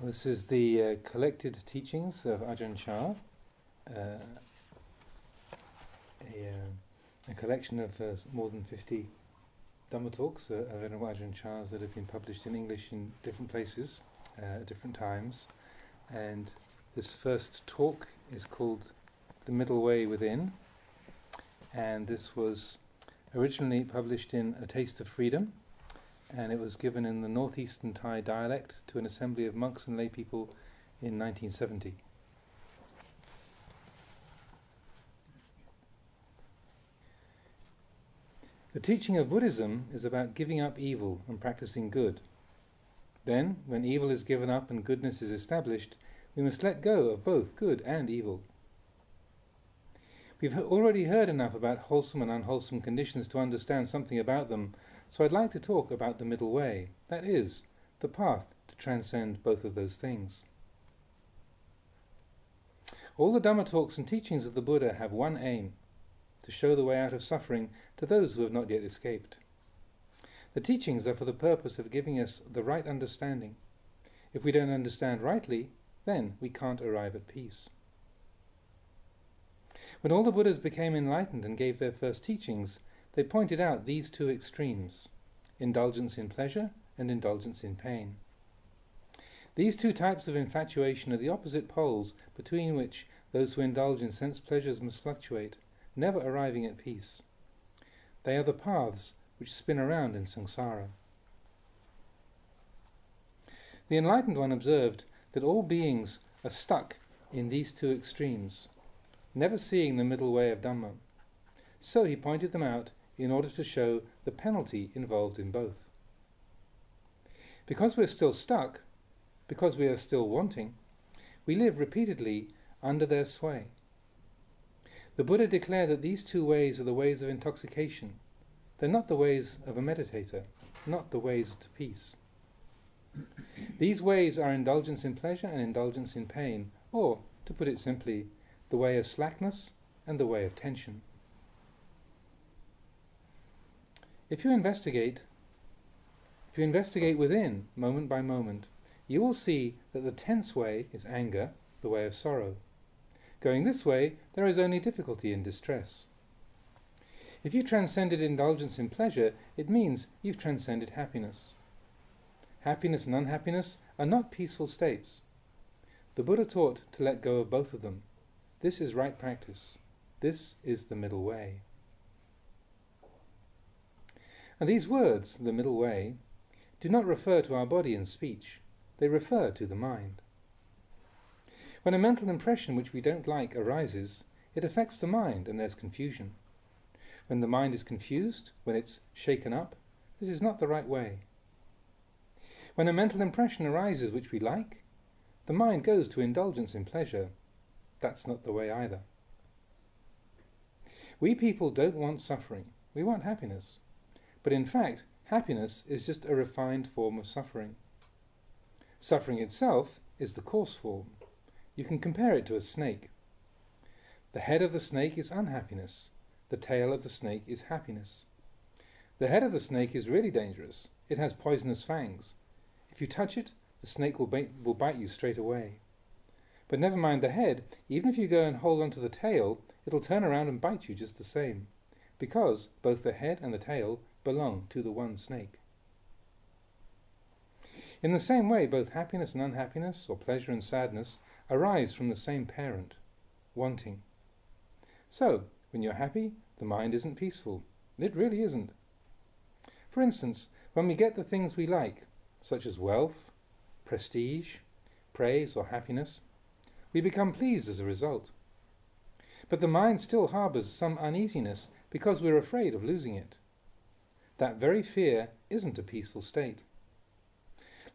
This is the collected teachings of Ajahn Chah, a collection of more than 50 Dhamma talks of Venerable Ajahn Chah's that have been published in English in different places at different times. And this first talk is called The Middle Way Within, and this was originally published in A Taste of Freedom, and it was given in the northeastern Thai dialect to an assembly of monks and lay people in 1970. The teaching of Buddhism is about giving up evil and practicing good. Then, when evil is given up and goodness is established, we must let go of both good and evil. We've already heard enough about wholesome and unwholesome conditions to understand something about them, so I'd like to talk about the middle way, that is, the path to transcend both of those things. All the Dhamma talks and teachings of the Buddha have one aim: to show the way out of suffering to those who have not yet escaped. The teachings are for the purpose of giving us the right understanding. If we don't understand rightly, then we can't arrive at peace. When all the Buddhas became enlightened and gave their first teachings, they pointed out these two extremes: indulgence in pleasure and indulgence in pain. These two types of infatuation are the opposite poles between which those who indulge in sense pleasures must fluctuate, never arriving at peace. They are the paths which spin around in samsara. The enlightened one observed that all beings are stuck in these two extremes, never seeing the middle way of Dhamma. So he pointed them out in order to show the penalty involved in both. Because we're still stuck, because we are still wanting, we live repeatedly under their sway. The Buddha declared that these two ways are the ways of intoxication. They're not the ways of a meditator, not the ways to peace. These ways are indulgence in pleasure and indulgence in pain, or, to put it simply, the way of slackness and the way of tension. If you investigate within, moment by moment, you will see that the tense way is anger, the way of sorrow. Going this way, there is only difficulty and distress. If you transcended indulgence in pleasure, it means you've transcended happiness. Happiness and unhappiness are not peaceful states. The Buddha taught to let go of both of them. This is right practice. This is the middle way. And these words, the middle way, do not refer to our body and speech. They refer to the mind. When a mental impression which we don't like arises, it affects the mind and there's confusion. When the mind is confused, when it's shaken up, this is not the right way. When a mental impression arises which we like, the mind goes to indulgence in pleasure. That's not the way either. We people don't want suffering. We want happiness. But in fact, happiness is just a refined form of suffering. Suffering itself is the coarse form. You can compare it to a snake. The head of the snake is unhappiness. The tail of the snake is happiness. The head of the snake is really dangerous. It has poisonous fangs. If you touch it, the snake will bite you straight away. But never mind the head, even if you go and hold onto the tail, it'll turn around and bite you just the same, because both the head and the tail belong to the one snake. In the same way, both happiness and unhappiness, or pleasure and sadness, arise from the same parent, wanting. So, when you're happy, the mind isn't peaceful. It really isn't. For instance, when we get the things we like, such as wealth, prestige, praise, or happiness, we become pleased as a result. But the mind still harbours some uneasiness because we're afraid of losing it. That very fear isn't a peaceful state.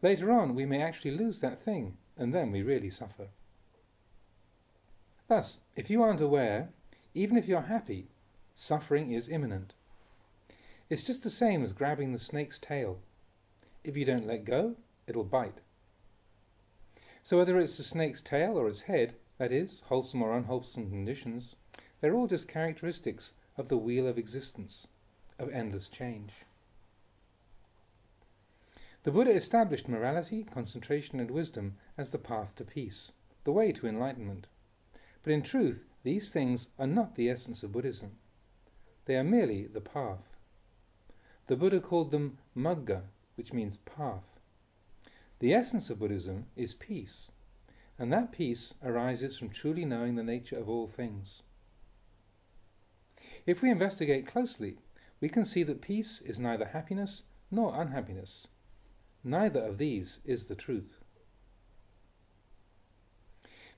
Later on, we may actually lose that thing, and then we really suffer. Thus, if you aren't aware, even if you're happy, suffering is imminent. It's just the same as grabbing the snake's tail. If you don't let go, it'll bite. So whether it's the snake's tail or its head, that is, wholesome or unwholesome conditions, they're all just characteristics of the wheel of existence, of endless change. The Buddha established morality, concentration and wisdom as the path to peace, the way to enlightenment. But in truth, these things are not the essence of Buddhism. They are merely the path. The Buddha called them magga, which means path. The essence of Buddhism is peace, and that peace arises from truly knowing the nature of all things. If we investigate closely, we can see that peace is neither happiness nor unhappiness. Neither of these is the truth.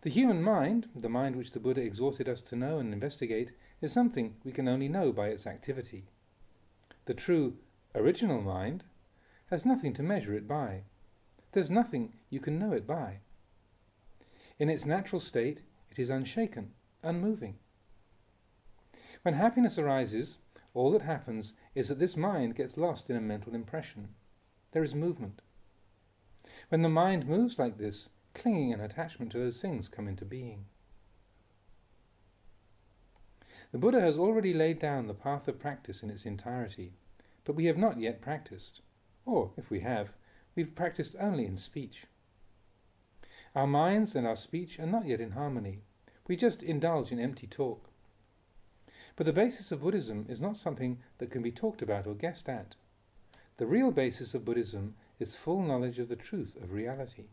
The human mind, the mind which the Buddha exhorted us to know and investigate, is something we can only know by its activity. The true, original mind has nothing to measure it by. There's nothing you can know it by. In its natural state, it is unshaken, unmoving. When happiness arises, all that happens is that this mind gets lost in a mental impression. There is movement. When the mind moves like this, clinging and attachment to those things come into being. The Buddha has already laid down the path of practice in its entirety, but we have not yet practiced. Or, if we have, we've practiced only in speech. Our minds and our speech are not yet in harmony. We just indulge in empty talk. But the basis of Buddhism is not something that can be talked about or guessed at. The real basis of Buddhism is full knowledge of the truth of reality.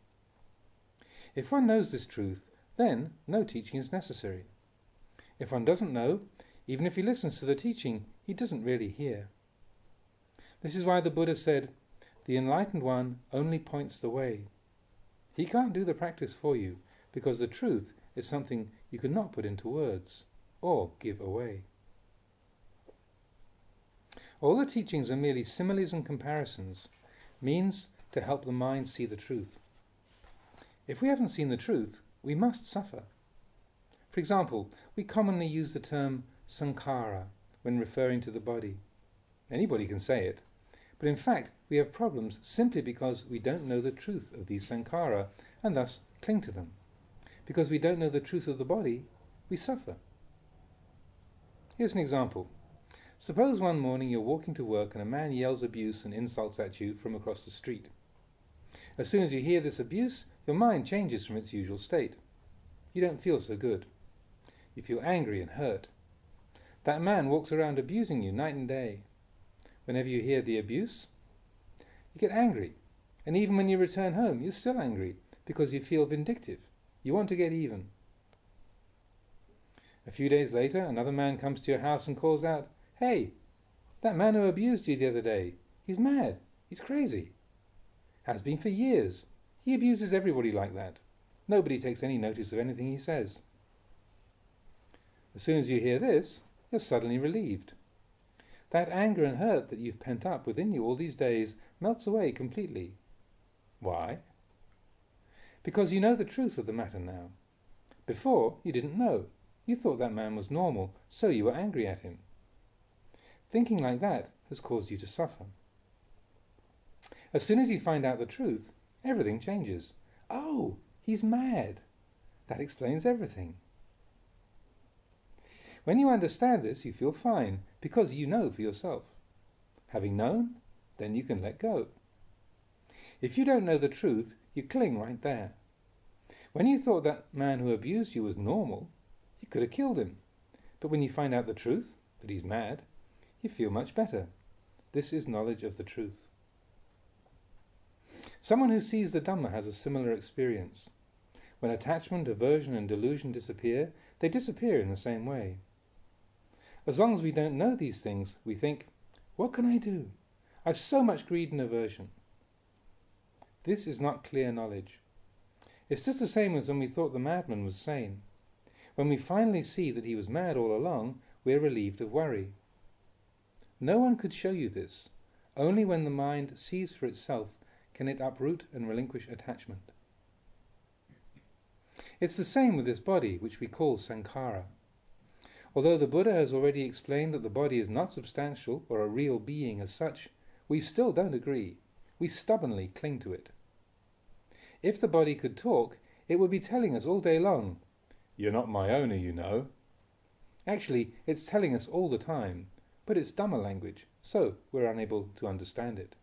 If one knows this truth, then no teaching is necessary. If one doesn't know, even if he listens to the teaching, he doesn't really hear. This is why the Buddha said, "The enlightened one only points the way." He can't do the practice for you, because the truth is something you cannot put into words or give away. All the teachings are merely similes and comparisons, means to help the mind see the truth. If we haven't seen the truth, we must suffer. For example, we commonly use the term sankhara when referring to the body. Anybody can say it, but in fact we have problems simply because we don't know the truth of these sankhara and thus cling to them. Because we don't know the truth of the body, we suffer. Here's an example. Suppose one morning you're walking to work and a man yells abuse and insults at you from across the street. As soon as you hear this abuse, your mind changes from its usual state. You don't feel so good. You feel angry and hurt. That man walks around abusing you night and day. Whenever you hear the abuse, you get angry. And even when you return home, you're still angry because you feel vindictive. You want to get even. A few days later, another man comes to your house and calls out, "Hey, that man who abused you the other day, he's mad, he's crazy. Has been for years. He abuses everybody like that. Nobody takes any notice of anything he says." As soon as you hear this, you're suddenly relieved. That anger and hurt that you've pent up within you all these days melts away completely. Why? Because you know the truth of the matter now. Before, you didn't know. You thought that man was normal, so you were angry at him. Thinking like that has caused you to suffer. As soon as you find out the truth, everything changes. Oh, he's mad. That explains everything. When you understand this, you feel fine, because you know for yourself. Having known, then you can let go. If you don't know the truth, you cling right there. When you thought that man who abused you was normal, you could have killed him. But when you find out the truth, that he's mad, you feel much better. This is knowledge of the truth. Someone who sees the Dharma has a similar experience. When attachment, aversion and delusion disappear, they disappear in the same way. As long as we don't know these things, we think, "What can I do? I've so much greed and aversion." This is not clear knowledge. It's just the same as when we thought the madman was sane. When we finally see that he was mad all along, we're relieved of worry. No one could show you this. Only when the mind sees for itself can it uproot and relinquish attachment. It's the same with this body, which we call sankhara. Although the Buddha has already explained that the body is not substantial or a real being as such, we still don't agree. We stubbornly cling to it. If the body could talk, it would be telling us all day long, "You're not my owner, you know." Actually, it's telling us all the time, but it's Dhamma language, so we're unable to understand it.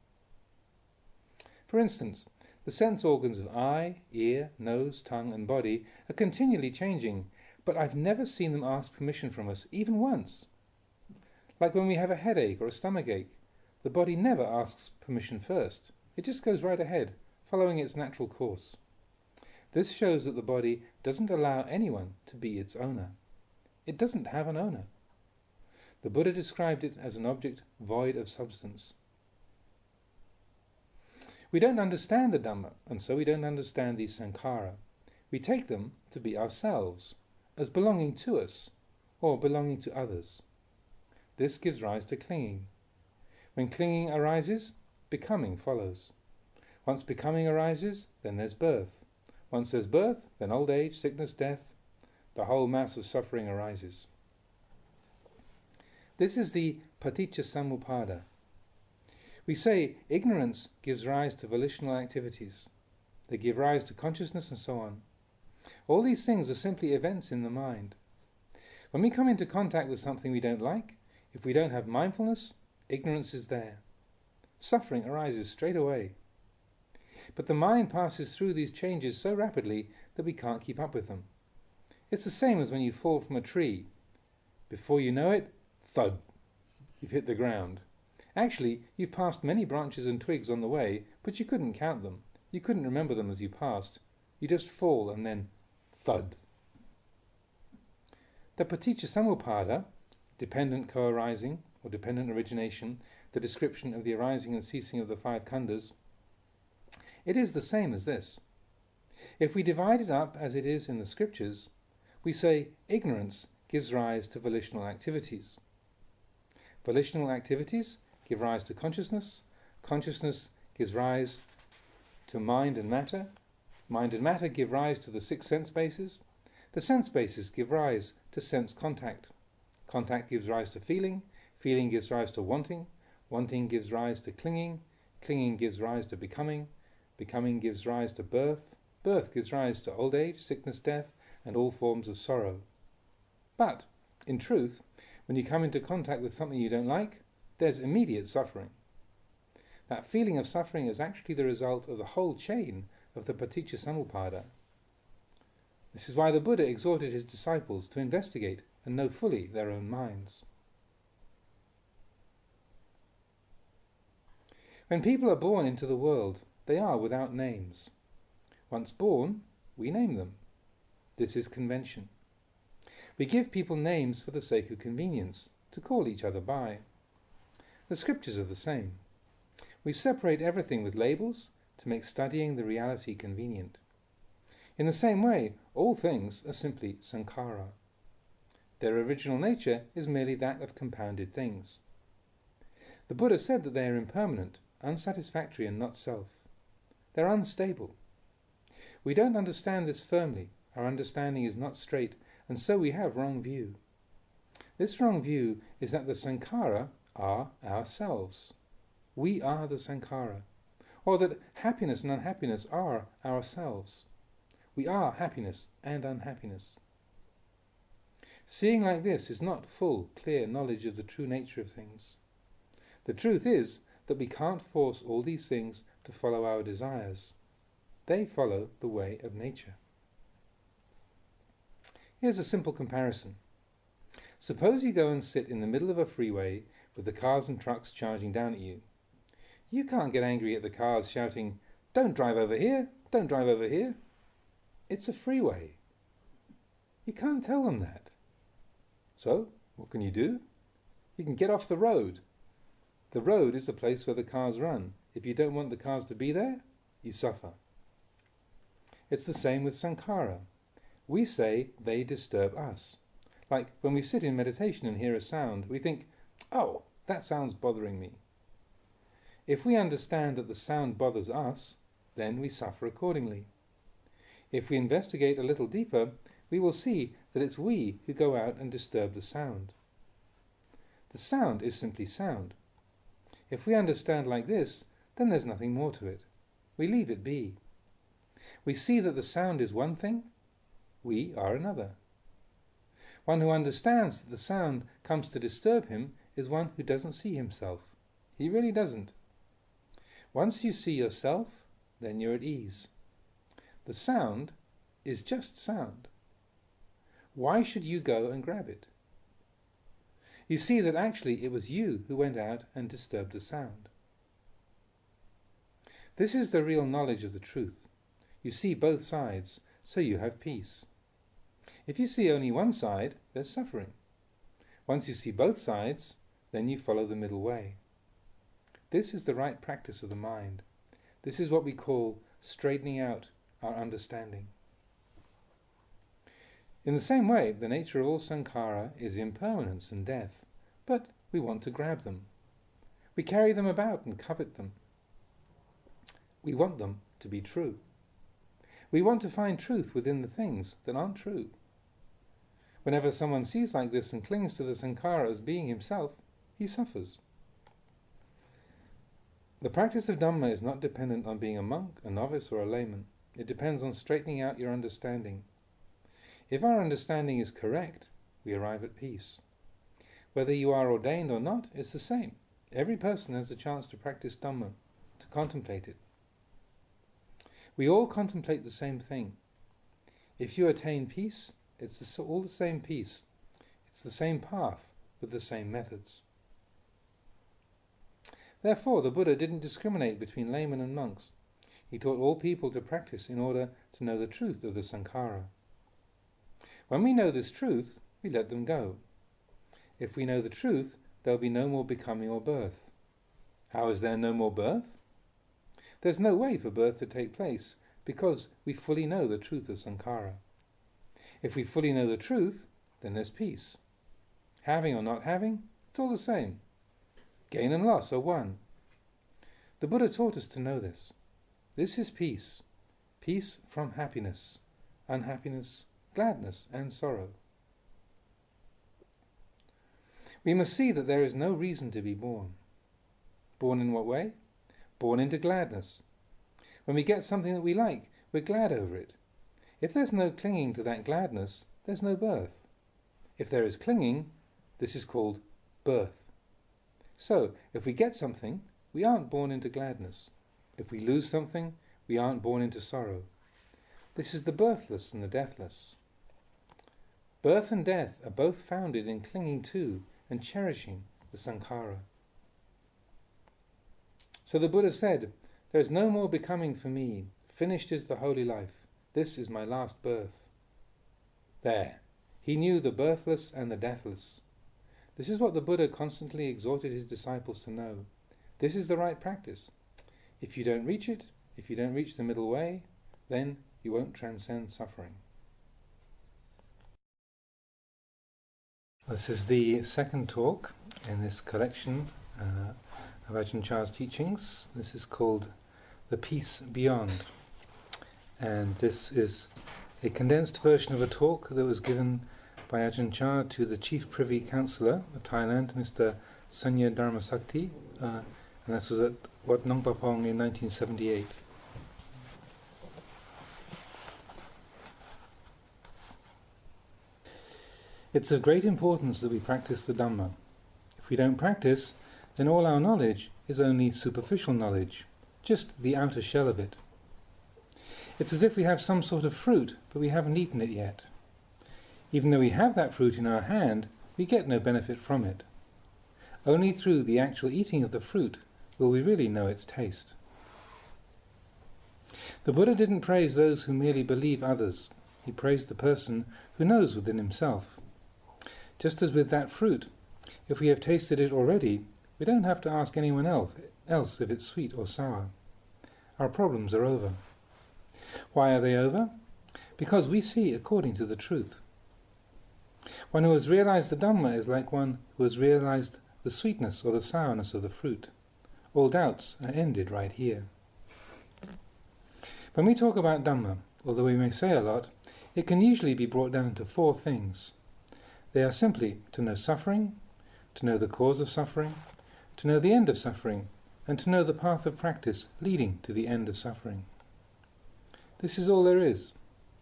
For instance, the sense organs of eye, ear, nose, tongue and body are continually changing, but I've never seen them ask permission from us, even once. Like when we have a headache or a stomachache, the body never asks permission first. It just goes right ahead, following its natural course. This shows that the body doesn't allow anyone to be its owner. It doesn't have an owner. The Buddha described it as an object void of substance. We don't understand the Dhamma, and so we don't understand these sankhara. We take them to be ourselves, as belonging to us, or belonging to others. This gives rise to clinging. When clinging arises, becoming follows. Once becoming arises, then there's birth. Once there's birth, then old age, sickness, death, the whole mass of suffering arises. This is the paticca samuppada. We say ignorance gives rise to volitional activities. They give rise to consciousness and so on. All these things are simply events in the mind. When we come into contact with something we don't like, if we don't have mindfulness, ignorance is there. Suffering arises straight away. But the mind passes through these changes so rapidly that we can't keep up with them. It's the same as when you fall from a tree. Before you know it, thud, you've hit the ground. Actually, you've passed many branches and twigs on the way, but you couldn't count them. You couldn't remember them as you passed. You just fall and then thud. The paticca samuppada, dependent co-arising or dependent origination, the description of the arising and ceasing of the five khandhas, it is the same as this. If we divide it up as it is in the scriptures, we say ignorance gives rise to volitional activities. Volitional activities give rise to consciousness. Consciousness gives rise to mind and matter. Mind and matter give rise to the 6 sense bases. The sense bases give rise to sense contact. Contact gives rise to feeling. Feeling gives rise to wanting. Wanting gives rise to clinging. Clinging gives rise to becoming. Becoming gives rise to birth. Birth gives rise to old age, sickness, death, and all forms of sorrow. But, in truth, when you come into contact with something you don't like, there's immediate suffering. That feeling of suffering is actually the result of the whole chain of the paticca samuppada. This is why the Buddha exhorted his disciples to investigate and know fully their own minds. When people are born into the world, they are without names. Once born, we name them. This is convention. We give people names for the sake of convenience, to call each other by. The scriptures are the same. We separate everything with labels to make studying the reality convenient. In the same way, all things are simply sankhara. Their original nature is merely that of compounded things. The Buddha said that they are impermanent, unsatisfactory and not self. They're unstable. We don't understand this firmly. Our understanding is not straight, and so we have wrong view. This wrong view is that the sankhara are ourselves. We are the sankhara. Or that happiness and unhappiness are ourselves. We are happiness and unhappiness. Seeing like this is not full, clear knowledge of the true nature of things. The truth is that we can't force all these things to follow our desires. They follow the way of nature. Here's a simple comparison. Suppose you go and sit in the middle of a freeway with the cars and trucks charging down at you. You can't get angry at the cars shouting, "Don't drive over here! Don't drive over here!" It's a freeway. You can't tell them that. So, what can you do? You can get off the road. The road is the place where the cars run. If you don't want the cars to be there, you suffer. It's the same with sankhara. We say they disturb us. Like when we sit in meditation and hear a sound, we think, "Oh, that sound's bothering me." If we understand that the sound bothers us, then we suffer accordingly. If we investigate a little deeper, we will see that it's we who go out and disturb the sound. The sound is simply sound. If we understand like this, then there's nothing more to it. We leave it be. We see that the sound is one thing, we are another. One who understands that the sound comes to disturb him is one who doesn't see himself. He really doesn't. Once you see yourself, then you're at ease. The sound is just sound. Why should you go and grab it? You see that actually it was you who went out and disturbed the sound. This is the real knowledge of the truth. You see both sides, so you have peace. If you see only one side, there's suffering. Once you see both sides, then you follow the middle way. This is the right practice of the mind. This is what we call straightening out our understanding. In the same way, the nature of all sankhara is impermanence and death, but we want to grab them. We carry them about and covet them. We want them to be true. We want to find truth within the things that aren't true. Whenever someone sees like this and clings to the sankhara as being himself, he suffers. The practice of Dhamma is not dependent on being a monk, a novice, or a layman. It depends on straightening out your understanding. If our understanding is correct, we arrive at peace. Whether you are ordained or not, it's the same. Every person has a chance to practice Dhamma, to contemplate it. We all contemplate the same thing. If you attain peace, it's all the same peace. It's the same path with the same methods. Therefore, the Buddha didn't discriminate between laymen and monks. He taught all people to practice in order to know the truth of the sankhara. When we know this truth, we let them go. If we know the truth, there'll be no more becoming or birth. How is there no more birth? There's no way for birth to take place, because we fully know the truth of sankhara. If we fully know the truth, then there's peace. Having or not having, it's all the same. Gain and loss are one. The Buddha taught us to know this. This is peace. Peace from happiness, unhappiness, gladness and sorrow. We must see that there is no reason to be born. Born in what way? Born into gladness. When we get something that we like, we're glad over it. If there's no clinging to that gladness, there's no birth. If there is clinging, this is called birth. So, if we get something, we aren't born into gladness. If we lose something, we aren't born into sorrow. This is the birthless and the deathless. Birth and death are both founded in clinging to and cherishing the sankhara. So the Buddha said, "There is no more becoming for me. Finished is the holy life. This is my last birth." There, he knew the birthless and the deathless. This is what the Buddha constantly exhorted his disciples to know. This is the right practice. If you don't reach it, if you don't reach the middle way, then you won't transcend suffering. This is the second talk in this collection of Ajahn Chah's teachings. This is called The Peace Beyond. And this is a condensed version of a talk that was given by Ajahn Chah to the Chief Privy Councillor of Thailand, Mr. Sanya Dharmasakti, and this was at Wat Nong Papong in 1978. It's of great importance that we practice the Dhamma. If we don't practice, then all our knowledge is only superficial knowledge, just the outer shell of it. It's as if we have some sort of fruit, but we haven't eaten it yet. Even though we have that fruit in our hand, we get no benefit from it. Only through the actual eating of the fruit will we really know its taste. The Buddha didn't praise those who merely believe others. He praised the person who knows within himself. Just as with that fruit, if we have tasted it already, we don't have to ask anyone else if it's sweet or sour. Our problems are over. Why are they over? Because we see according to the truth. One who has realized the Dhamma is like one who has realized the sweetness or the sourness of the fruit. All doubts are ended right here. When we talk about Dhamma, although we may say a lot, it can usually be brought down to 4 things. They are simply to know suffering, to know the cause of suffering, to know the end of suffering, and to know the path of practice leading to the end of suffering. This is all there is.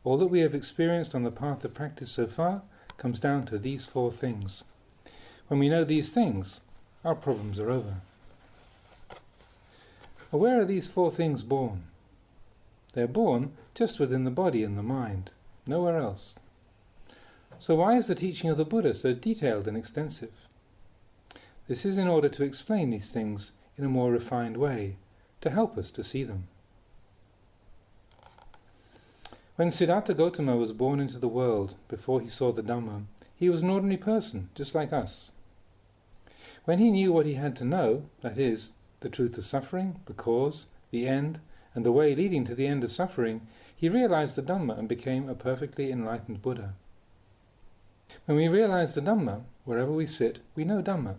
All that we have experienced on the path of practice so far comes down to these 4 things. When we know these things, our problems are over. Well, where are these four things born? They're born just within the body and the mind, nowhere else. So why is the teaching of the Buddha so detailed and extensive? This is in order to explain these things in a more refined way, to help us to see them. When Siddhartha Gautama was born into the world, before he saw the Dhamma, he was an ordinary person, just like us. When he knew what he had to know, that is, the truth of suffering, the cause, the end, and the way leading to the end of suffering, he realized the Dhamma and became a perfectly enlightened Buddha. When we realize the Dhamma, wherever we sit, we know Dhamma.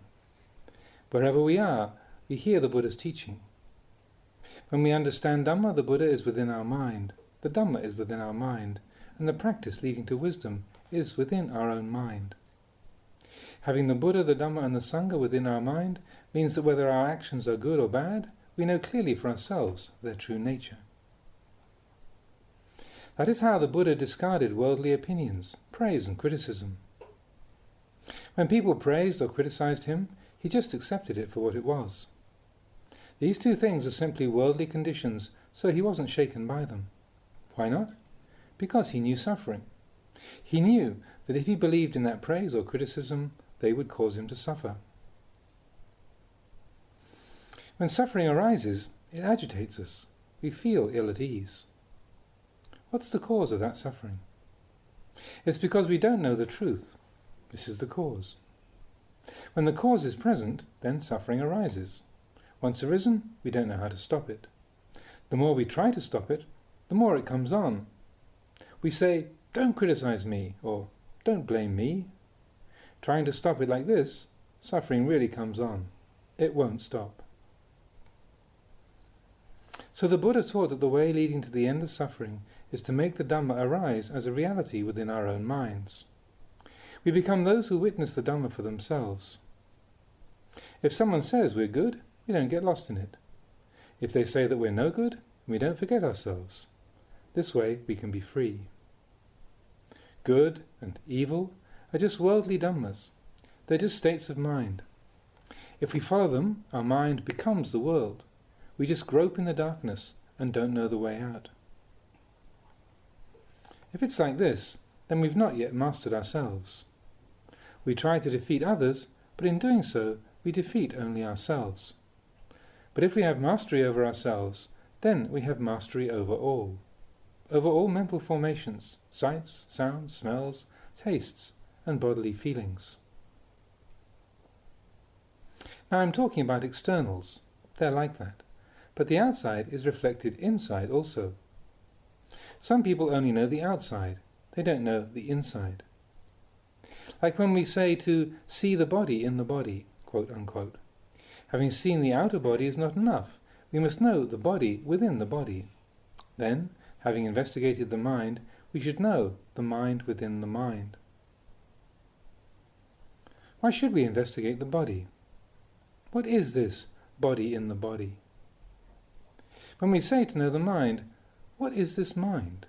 Wherever we are, we hear the Buddha's teaching. When we understand Dhamma, the Buddha is within our mind, the Dhamma is within our mind, and the practice leading to wisdom is within our own mind. Having the Buddha, the Dhamma and the Sangha within our mind means that whether our actions are good or bad, we know clearly for ourselves their true nature. That is how the Buddha discarded worldly opinions, praise and criticism. When people praised or criticized him, he just accepted it for what it was. These two things are simply worldly conditions, so he wasn't shaken by them. Why not? Because he knew suffering. He knew that if he believed in that praise or criticism, they would cause him to suffer. When suffering arises, it agitates us. We feel ill at ease. What's the cause of that suffering? It's because we don't know the truth. This is the cause. When the cause is present, then suffering arises. Once arisen, we don't know how to stop it. The more we try to stop it, the more it comes on. We say, "Don't criticize me," or "Don't blame me." Trying to stop it like this, suffering really comes on. It won't stop. So the Buddha taught that the way leading to the end of suffering is to make the Dhamma arise as a reality within our own minds. We become those who witness the Dhamma for themselves. If someone says we're good, we don't get lost in it. If they say that we're no good, we don't forget ourselves. This way we can be free. Good and evil are just worldly Dhammas. They're just states of mind. If we follow them, our mind becomes the world. We just grope in the darkness and don't know the way out. If it's like this, then we've not yet mastered ourselves. We try to defeat others, but in doing so, we defeat only ourselves. But if we have mastery over ourselves, then we have mastery over all mental formations, sights, sounds, smells, tastes, and bodily feelings. Now I'm talking about externals. They're like that. But the outside is reflected inside also. Some people only know the outside. They don't know the inside. Like when we say to see the body in the body, quote unquote. Having seen the outer body is not enough. We must know the body within the body. Then, having investigated the mind, we should know the mind within the mind. Why should we investigate the body? What is this body in the body? When we say to know the mind, what is this mind?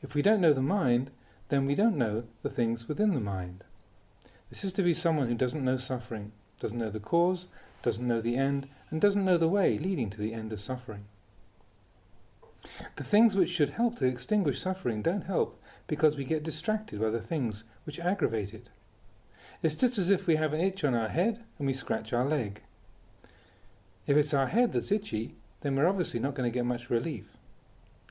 If we don't know the mind, then we don't know the things within the mind. This is to be someone who doesn't know suffering, doesn't know the cause, doesn't know the end, and doesn't know the way leading to the end of suffering. The things which should help to extinguish suffering don't help because we get distracted by the things which aggravate it. It's just as if we have an itch on our head and we scratch our leg. If it's our head that's itchy, then we're obviously not going to get much relief.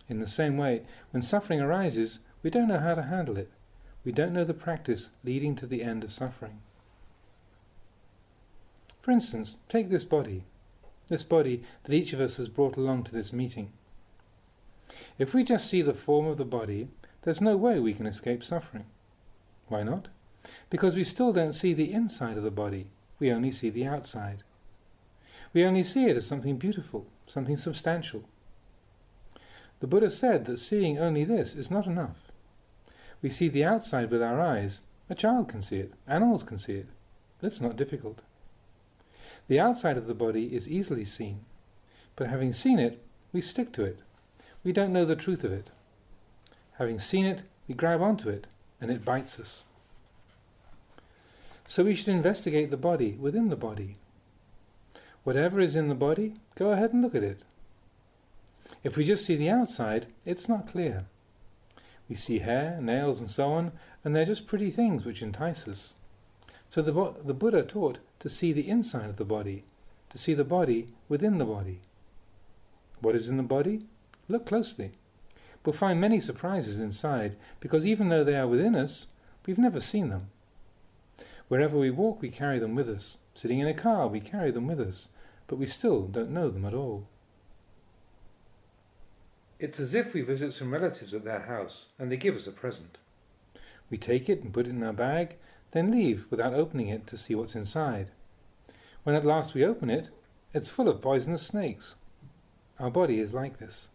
In the same way, when suffering arises, we don't know how to handle it. We don't know the practice leading to the end of suffering. For instance, take this body that each of us has brought along to this meeting. If we just see the form of the body, there's no way we can escape suffering. Why not? Because we still don't see the inside of the body, we only see the outside. We only see it as something beautiful, something substantial. The Buddha said that seeing only this is not enough. We see the outside with our eyes. A child can see it, animals can see it. That's not difficult. The outside of the body is easily seen, but having seen it, we stick to it. We don't know the truth of it. Having seen it, we grab onto it, and it bites us. So we should investigate the body within the body. Whatever is in the body, go ahead and look at it. If we just see the outside, it's not clear. We see hair, nails and so on, and they're just pretty things which entice us. So the Buddha taught to see the inside of the body, to see the body within the body. What is in the body? Look closely. We'll find many surprises inside, because even though they are within us, we've never seen them. Wherever we walk, we carry them with us. Sitting in a car, we carry them with us, but we still don't know them at all. It's as if we visit some relatives at their house, and they give us a present. We take it and put it in our bag, then leave without opening it to see what's inside. When at last we open it, it's full of poisonous snakes. Our body is like this.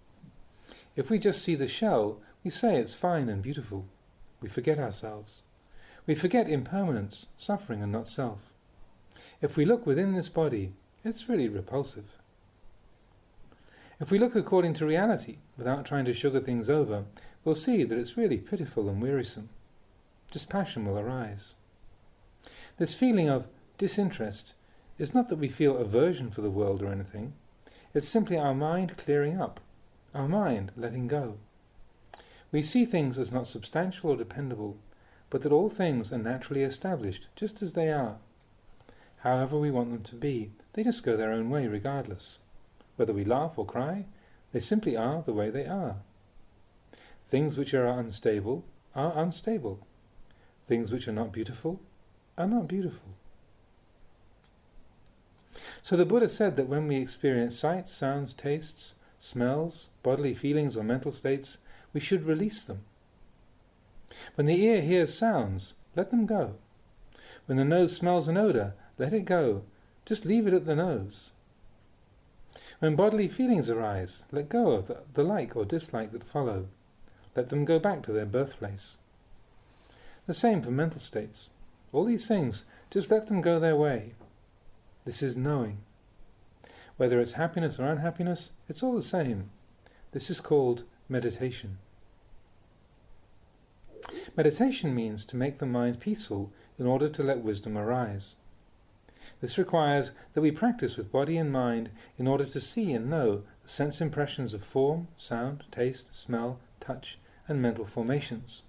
If we just see the shell, we say it's fine and beautiful. We forget ourselves. We forget impermanence, suffering and not self. If we look within this body, it's really repulsive. If we look according to reality, without trying to sugar things over, we'll see that it's really pitiful and wearisome. Dispassion will arise. This feeling of disinterest is not that we feel aversion for the world or anything. It's simply our mind clearing up, our mind letting go. We see things as not substantial or dependable, but that all things are naturally established just as they are. However we want them to be, they just go their own way regardless. Whether we laugh or cry, they simply are the way they are. Things which are unstable are unstable. Things which are not beautiful are not beautiful. So the Buddha said that when we experience sights, sounds, tastes, smells, bodily feelings or mental states, we should release them. When the ear hears sounds, let them go. When the nose smells an odour, let it go. Just leave it at the nose. When bodily feelings arise, let go of the like or dislike that follow. Let them go back to their birthplace. The same for mental states. All these things, just let them go their way. This is knowing. Whether it's happiness or unhappiness, it's all the same. This is called meditation. Meditation means to make the mind peaceful in order to let wisdom arise. This requires that we practice with body and mind in order to see and know the sense impressions of form, sound, taste, smell, touch, and mental formations.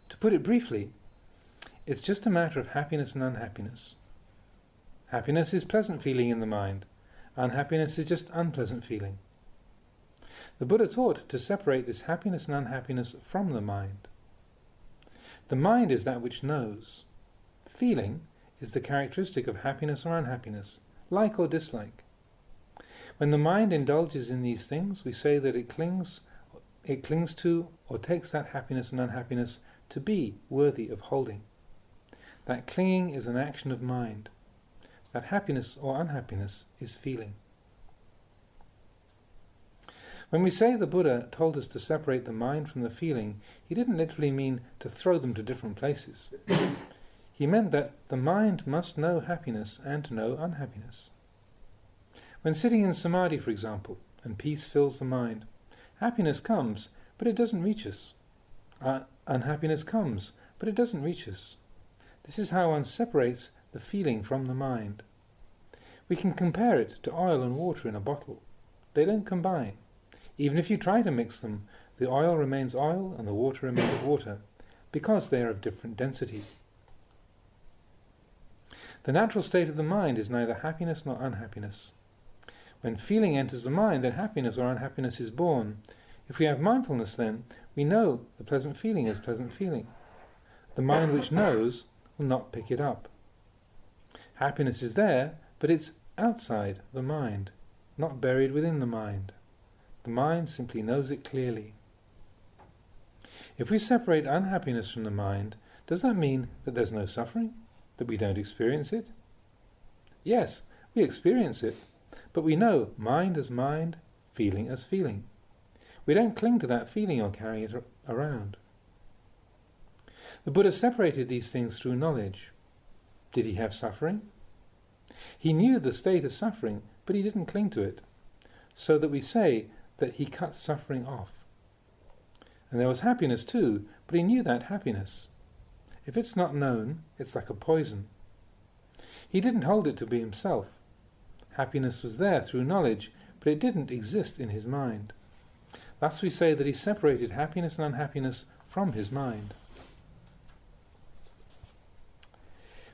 To put it briefly, it's just a matter of happiness and unhappiness. Happiness is pleasant feeling in the mind. Unhappiness is just unpleasant feeling. The Buddha taught to separate this happiness and unhappiness from the mind. The mind is that which knows. Feeling is the characteristic of happiness or unhappiness, like or dislike. When the mind indulges in these things, we say that it clings to or takes that happiness and unhappiness to be worthy of holding. That clinging is an action of mind. That happiness or unhappiness is feeling. When we say the Buddha told us to separate the mind from the feeling, he didn't literally mean to throw them to different places. He meant that the mind must know happiness and know unhappiness. When sitting in samadhi, for example, and peace fills the mind, happiness comes, but it doesn't reach us. Unhappiness comes, but it doesn't reach us. This is how one separates the feeling from the mind. We can compare it to oil and water in a bottle. They don't combine. Even if you try to mix them, the oil remains oil and the water remains water, because they are of different density. The natural state of the mind is neither happiness nor unhappiness. When feeling enters the mind, then happiness or unhappiness is born. If we have mindfulness, then we know the pleasant feeling is pleasant feeling. The mind which knows will not pick it up. Happiness is there, but it's outside the mind, not buried within the mind. The mind simply knows it clearly. If we separate unhappiness from the mind, does that mean that there's no suffering? That we don't experience it? Yes, we experience it, but we know mind as mind, feeling as feeling. We don't cling to that feeling or carry it around. The Buddha separated these things through knowledge. Did he have suffering? He knew the state of suffering, but he didn't cling to it, so that we say that he cut suffering off. And there was happiness too, but he knew that happiness. If it's not known, it's like a poison. He didn't hold it to be himself. Happiness was there through knowledge, but it didn't exist in his mind. Thus we say that he separated happiness and unhappiness from his mind.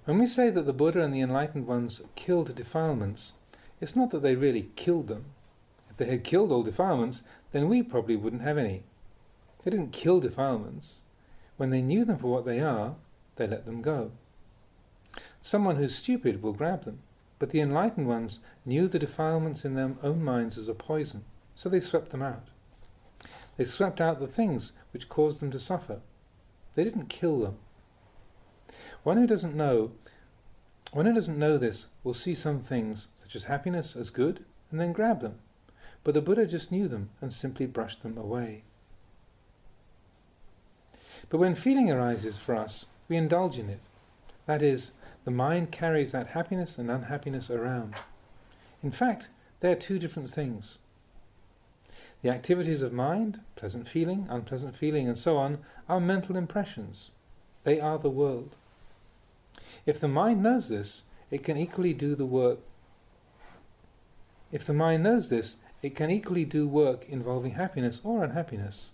When we say that the Buddha and the enlightened ones killed defilements, it's not that they really killed them. If they had killed all defilements, then we probably wouldn't have any. They didn't kill defilements. When they knew them for what they are, they let them go. Someone who's stupid will grab them, but the enlightened ones knew the defilements in their own minds as a poison, so they swept them out. They swept out the things which caused them to suffer. They didn't kill them. One who doesn't know this will see some things, such as happiness, as good, and then grab them. But the Buddha just knew them and simply brushed them away. But when feeling arises for us, we indulge in it. That is, the mind carries that happiness and unhappiness around. In fact, they are two different things. The activities of mind, pleasant feeling, unpleasant feeling, and so on, are mental impressions. They are the world. If the mind knows this, it can equally do the work. If the mind knows this, it can equally do work involving happiness or unhappiness.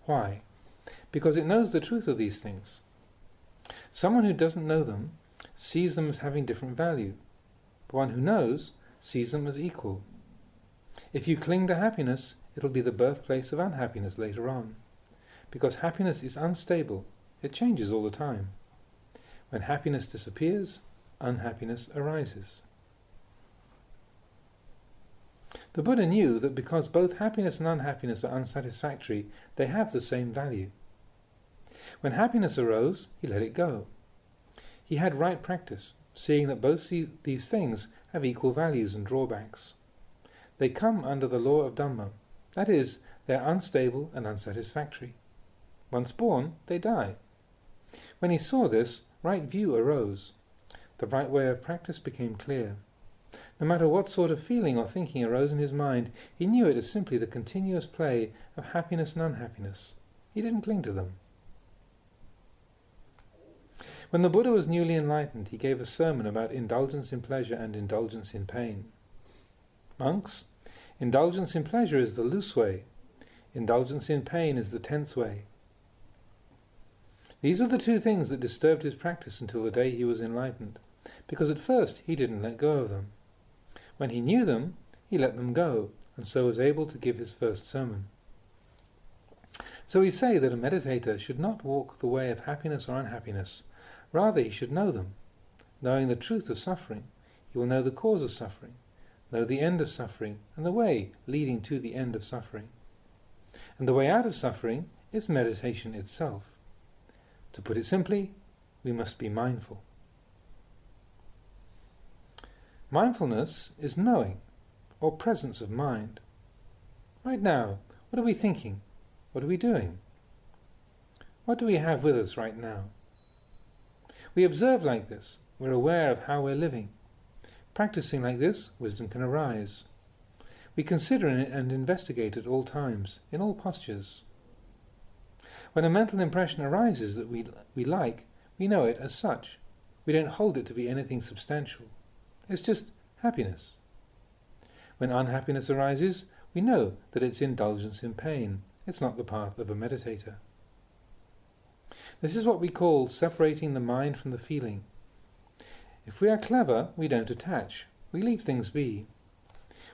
Why? Because it knows the truth of these things. Someone who doesn't know them sees them as having different value. But one who knows sees them as equal. If you cling to happiness, it'll be the birthplace of unhappiness later on. Because happiness is unstable. It changes all the time. When happiness disappears, unhappiness arises. The Buddha knew that because both happiness and unhappiness are unsatisfactory, they have the same value. When happiness arose, he let it go. He had right practice, seeing that both these things have equal values and drawbacks. They come under the law of Dharma, that is, they are unstable and unsatisfactory. Once born, they die. When he saw this, right view arose. The right way of practice became clear. No matter what sort of feeling or thinking arose in his mind, he knew it as simply the continuous play of happiness and unhappiness. He didn't cling to them. When the Buddha was newly enlightened, he gave a sermon about indulgence in pleasure and indulgence in pain. Monks, indulgence in pleasure is the loose way. Indulgence in pain is the tense way. These were the two things that disturbed his practice until the day he was enlightened, because at first he didn't let go of them. When he knew them, he let them go, and so was able to give his first sermon. So we say that a meditator should not walk the way of happiness or unhappiness. Rather, he should know them. Knowing the truth of suffering, he will know the cause of suffering, know the end of suffering, and the way leading to the end of suffering. And the way out of suffering is meditation itself. To put it simply, we must be mindful. Mindfulness is knowing, or presence of mind. Right now, what are we thinking? What are we doing? What do we have with us right now? We observe like this. We're aware of how we're living. Practicing like this, wisdom can arise. We consider and investigate at all times, in all postures. When a mental impression arises that we like, we know it as such. We don't hold it to be anything substantial. It's just happiness. When unhappiness arises, we know that it's indulgence in pain. It's not the path of a meditator. This is what we call separating the mind from the feeling. If we are clever, we don't attach. We leave things be.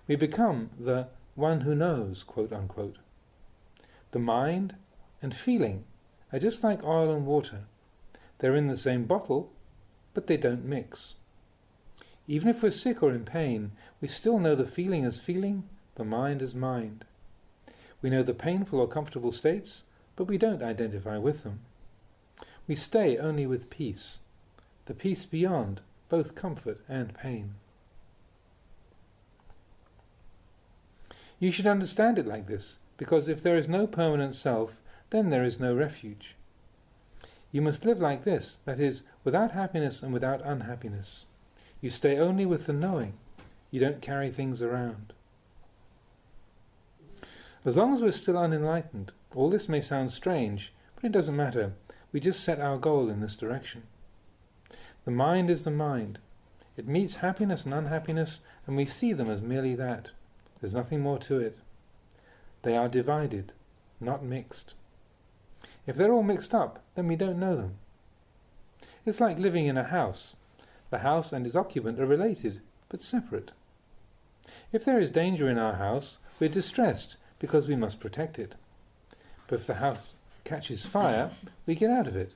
We become the one who knows, quote unquote. The mind and feeling are just like oil and water. They're in the same bottle, but they don't mix. Even if we're sick or in pain, we still know the feeling as feeling, the mind as mind. We know the painful or comfortable states, but we don't identify with them. We stay only with peace, the peace beyond both comfort and pain. You should understand it like this, because if there is no permanent self, then there is no refuge. You must live like this, that is, without happiness and without unhappiness. You stay only with the knowing. You don't carry things around. As long as we're still unenlightened, all this may sound strange, but it doesn't matter. We just set our goal in this direction. The mind is the mind. It meets happiness and unhappiness and we see them as merely that. There's nothing more to it. They are divided, not mixed. If they're all mixed up, then we don't know them. It's like living in a house. The house and its occupant are related, but separate. If there is danger in our house, we're distressed because we must protect it. But if the house catches fire, we get out of it.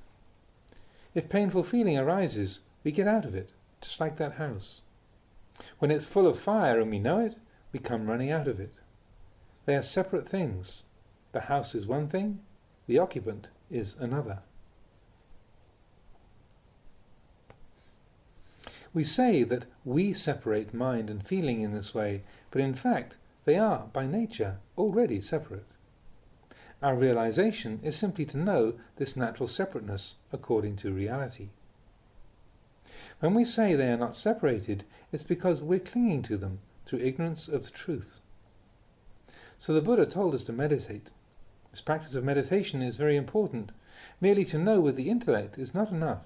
If painful feeling arises, we get out of it, just like that house. When it's full of fire and we know it, we come running out of it. They are separate things. The house is one thing, the occupant is another. We say that we separate mind and feeling in this way, but in fact they are, by nature, already separate. Our realization is simply to know this natural separateness according to reality. When we say they are not separated, it's because we're clinging to them through ignorance of the truth. So the Buddha told us to meditate. This practice of meditation is very important. Merely to know with the intellect is not enough.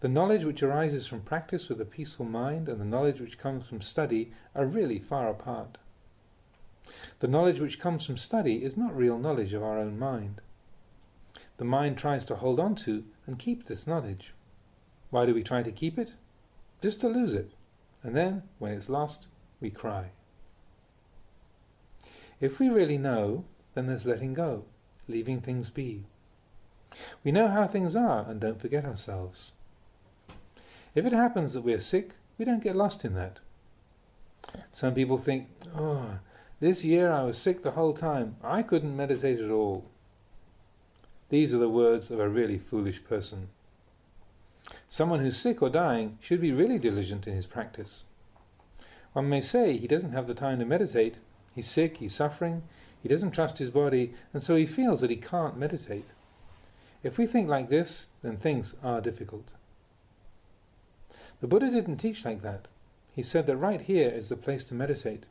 The knowledge which arises from practice with a peaceful mind and the knowledge which comes from study are really far apart. The knowledge which comes from study is not real knowledge of our own mind. The mind tries to hold on to and keep this knowledge. Why do we try to keep it? Just to lose it. And then, when it's lost, we cry. If we really know, then there's letting go, leaving things be. We know how things are and don't forget ourselves. If it happens that we're sick, we don't get lost in that. Some people think, oh, this year I was sick the whole time. I couldn't meditate at all. These are the words of a really foolish person. Someone who's sick or dying should be really diligent in his practice. One may say he doesn't have the time to meditate. He's sick, he's suffering, he doesn't trust his body, and so he feels that he can't meditate. If we think like this, then things are difficult. The Buddha didn't teach like that. He said that right here is the place to meditate.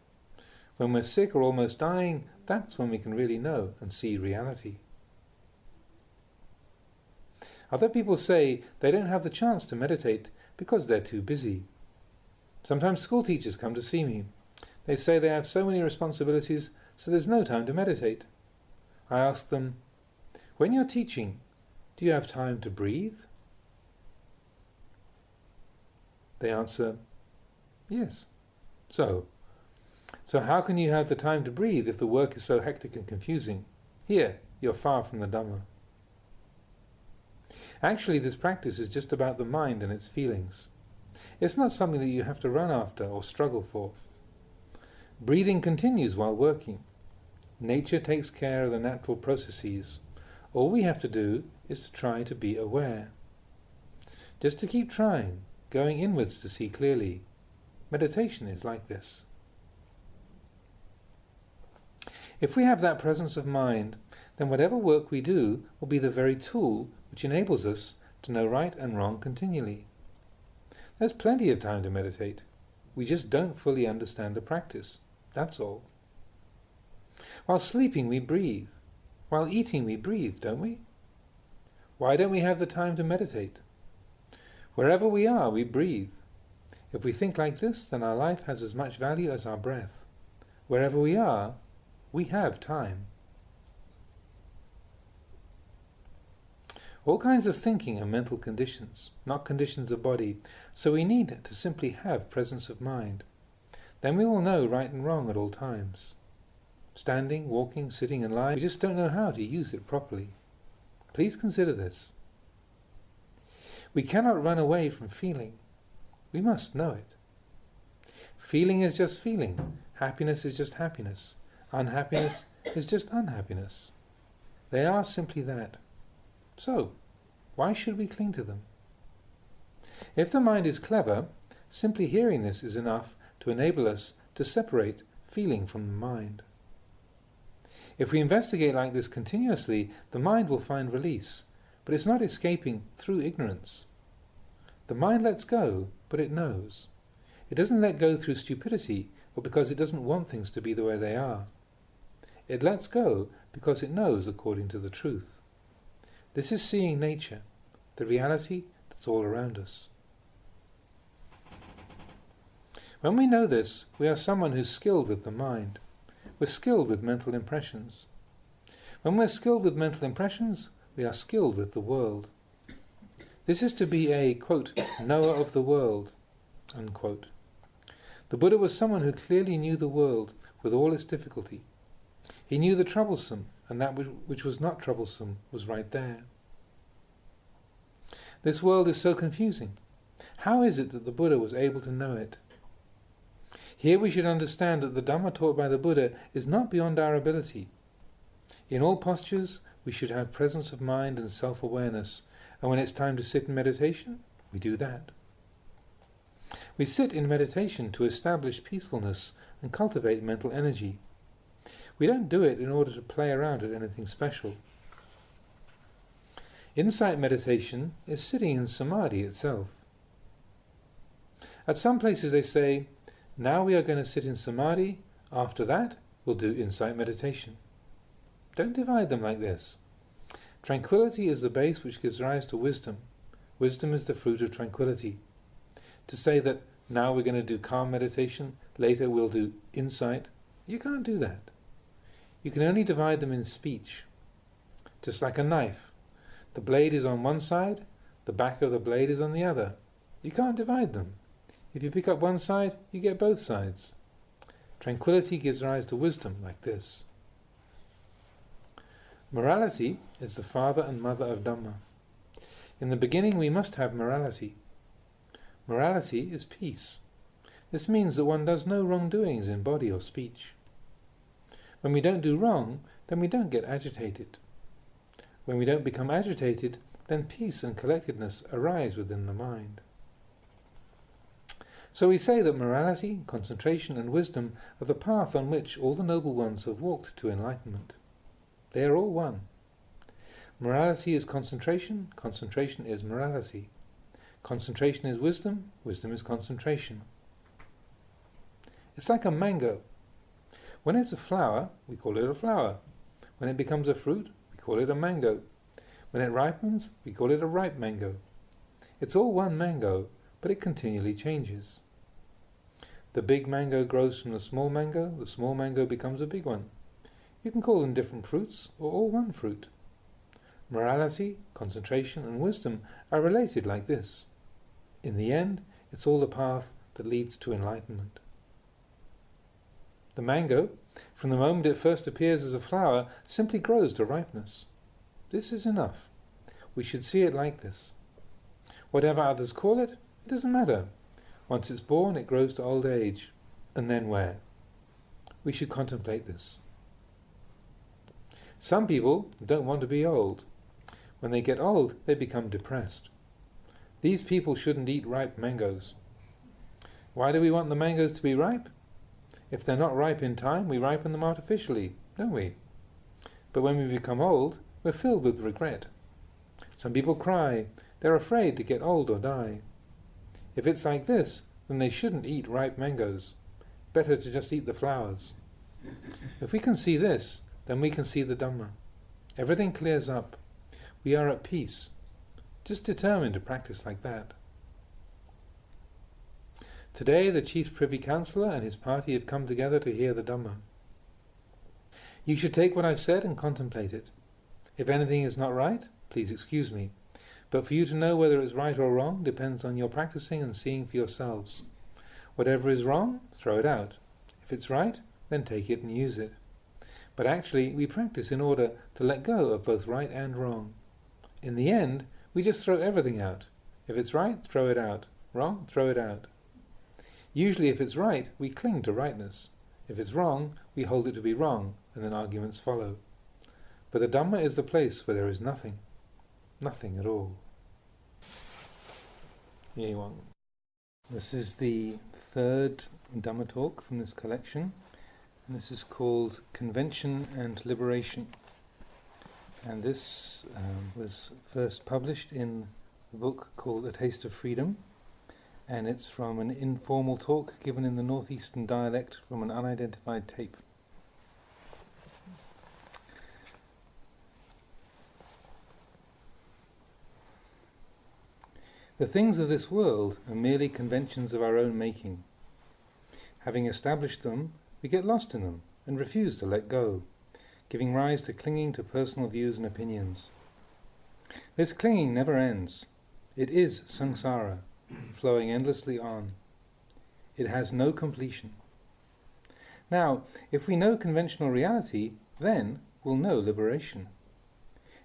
When we're sick or almost dying, that's when we can really know and see reality. Other people say they don't have the chance to meditate because they're too busy. Sometimes school teachers come to see me. They say they have so many responsibilities, so there's no time to meditate. I ask them, when you're teaching, do you have time to breathe? They answer, yes. So how can you have the time to breathe if the work is so hectic and confusing? Here, you're far from the Dharma. Actually, this practice is just about the mind and its feelings. It's not something that you have to run after or struggle for. Breathing continues while working. Nature takes care of the natural processes. All we have to do is to try to be aware. Just to keep trying, going inwards to see clearly. Meditation is like this. If we have that presence of mind, then whatever work we do will be the very tool which enables us to know right and wrong continually. There's plenty of time to meditate. We just don't fully understand the practice. That's all. While sleeping, we breathe. While eating, we breathe, don't we? Why don't we have the time to meditate? Wherever we are, we breathe. If we think like this, then our life has as much value as our breath. Wherever we are, we have time. All kinds of thinking are mental conditions, not conditions of body, so we need to simply have presence of mind. Then we will know right and wrong at all times. Standing, walking, sitting and lying, we just don't know how to use it properly. Please consider this. We cannot run away from feeling. We must know it. Feeling is just feeling. Happiness is just happiness. Unhappiness is just unhappiness. They are simply that. So, why should we cling to them? If the mind is clever, simply hearing this is enough to enable us to separate feeling from the mind. If we investigate like this continuously, the mind will find release, but it's not escaping through ignorance. The mind lets go, but it knows. It doesn't let go through stupidity or because it doesn't want things to be the way they are. It lets go because it knows according to the truth. This is seeing nature, the reality that's all around us. When we know this, we are someone who's skilled with the mind. We're skilled with mental impressions. When we're skilled with mental impressions, we are skilled with the world. This is to be a, quote, knower of the world, unquote. The Buddha was someone who clearly knew the world with all its difficulty. He knew the troublesome, and that which was not troublesome was right there. This world is so confusing. How is it that the Buddha was able to know it? Here we should understand that the Dharma taught by the Buddha is not beyond our ability. In all postures, we should have presence of mind and self-awareness, and when it's time to sit in meditation, we do that. We sit in meditation to establish peacefulness and cultivate mental energy. We don't do it in order to play around at anything special. Insight meditation is sitting in samadhi itself. At some places they say, now we are going to sit in samadhi, after that we'll do insight meditation. Don't divide them like this. Tranquility is the base which gives rise to wisdom. Wisdom is the fruit of tranquility. To say that now we're going to do calm meditation, later we'll do insight, you can't do that. You can only divide them in speech. Just like a knife. The blade is on one side, the back of the blade is on the other. You can't divide them. If you pick up one side, you get both sides. Tranquility gives rise to wisdom like this. Morality is the father and mother of Dhamma. In the beginning we must have morality. Morality is peace. This means that one does no wrongdoings in body or speech. When we don't do wrong, then we don't get agitated. When we don't become agitated, then peace and collectedness arise within the mind. So we say that morality, concentration and wisdom are the path on which all the noble ones have walked to enlightenment. They are all one. Morality is concentration, concentration is morality. Concentration is wisdom, wisdom is concentration. It's like a mango. When it's a flower, we call it a flower. When it becomes a fruit, we call it a mango. When it ripens, we call it a ripe mango. It's all one mango, but it continually changes. The big mango grows from the small mango becomes a big one. You can call them different fruits, or all one fruit. Morality, concentration and wisdom are related like this. In the end, it's all the path that leads to enlightenment. The mango, from the moment it first appears as a flower, simply grows to ripeness. This is enough. We should see it like this. Whatever others call it, it doesn't matter. Once it's born, it grows to old age. And then where? We should contemplate this. Some people don't want to be old. When they get old, they become depressed. These people shouldn't eat ripe mangoes. Why do we want the mangoes to be ripe? If they're not ripe in time, we ripen them artificially, don't we? But when we become old, we're filled with regret. Some people cry. They're afraid to get old or die. If it's like this, then they shouldn't eat ripe mangoes. Better to just eat the flowers. If we can see this, then we can see the Dhamma. Everything clears up. We are at peace. Just determined to practice like that. Today the Chief Privy Councillor and his party have come together to hear the Dhamma. You should take what I've said and contemplate it. If anything is not right, please excuse me. But for you to know whether it's right or wrong depends on your practicing and seeing for yourselves. Whatever is wrong, throw it out. If it's right, then take it and use it. But actually, we practice in order to let go of both right and wrong. In the end, we just throw everything out. If it's right, throw it out. Wrong, throw it out. Usually if it's right, we cling to rightness. If it's wrong, we hold it to be wrong, and then arguments follow. But the Dhamma is the place where there is nothing. Nothing at all. This is the third Dhamma talk from this collection, and this is called Convention and Liberation. And this was first published in a book called A Taste of Freedom, and it's from an informal talk given in the northeastern dialect from an unidentified tape. The things of this world are merely conventions of our own making. Having established them, we get lost in them and refuse to let go, giving rise to clinging to personal views and opinions. This clinging never ends. It is samsara, flowing endlessly on. It has no completion. Now, if we know conventional reality, then we'll know liberation.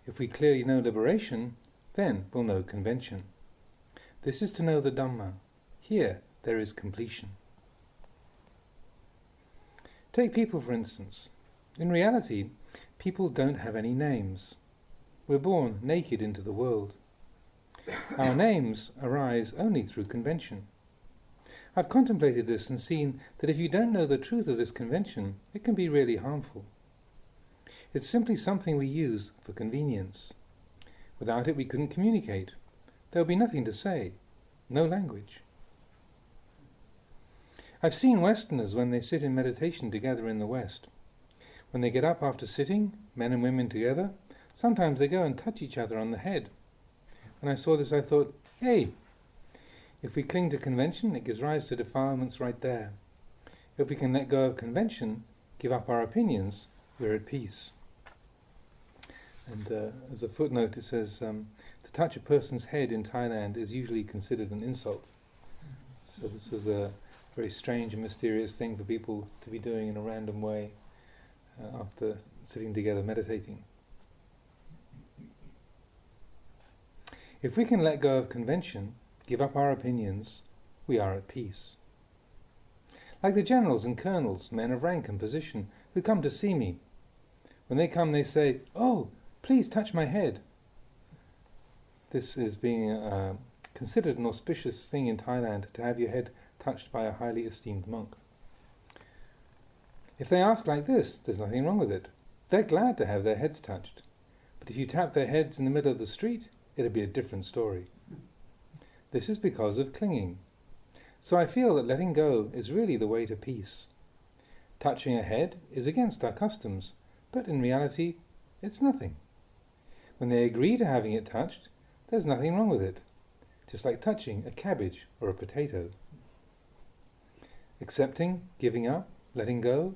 If we clearly know liberation, then we'll know convention. This is to know the Dhamma. Here there is completion. Take people, for instance. In reality, people don't have any names. We're born naked into the world. Our names arise only through convention. I've contemplated this and seen that if you don't know the truth of this convention, it can be really harmful. It's simply something we use for convenience. Without it we couldn't communicate. There would be nothing to say, no language. I've seen Westerners when they sit in meditation together in the West. When they get up after sitting, men and women together, sometimes they go and touch each other on the head. When I saw this I thought, hey, if we cling to convention, it gives rise to defilements right there. If we can let go of convention, give up our opinions, we're at peace. And as a footnote it says, to touch a person's head in Thailand is usually considered an insult. So this was a very strange and mysterious thing for people to be doing in a random way after sitting together meditating. If we can let go of convention, give up our opinions, we are at peace. Like the generals and colonels, men of rank and position, who come to see me. When they come they say, "Oh, please touch my head." This is being considered an auspicious thing in Thailand, to have your head touched by a highly esteemed monk. If they ask like this, there's nothing wrong with it. They're glad to have their heads touched. But if you tap their heads in the middle of the street, it'll be a different story. This is because of clinging. So I feel that letting go is really the way to peace. Touching a head is against our customs, but in reality, it's nothing. When they agree to having it touched, there's nothing wrong with it, just like touching a cabbage or a potato. Accepting, giving up, letting go,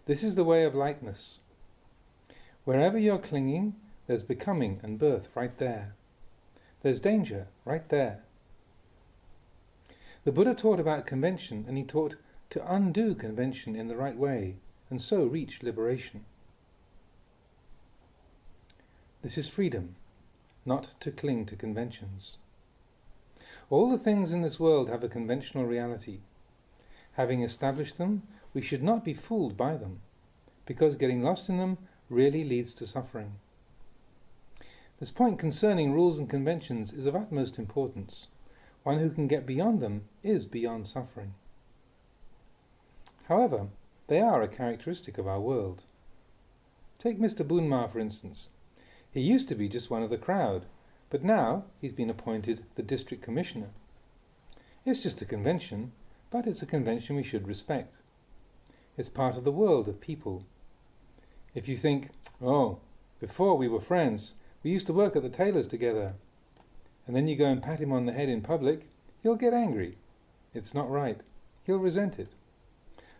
this is the way of lightness. Wherever you're clinging, there's becoming and birth right there. There's danger right there. The Buddha taught about convention, and he taught to undo convention in the right way, and so reach liberation. This is freedom, not to cling to conventions. All the things in this world have a conventional reality. Having established them, we should not be fooled by them, because getting lost in them really leads to suffering. This point concerning rules and conventions is of utmost importance. One who can get beyond them is beyond suffering. However, they are a characteristic of our world. Take Mr. Bunma, for instance. He used to be just one of the crowd, but now he's been appointed the district commissioner. It's just a convention, but it's a convention we should respect. It's part of the world of people. If you think, oh, before we were friends, we used to work at the tailor's together, and then you go and pat him on the head in public, he'll get angry. It's not right. He'll resent it.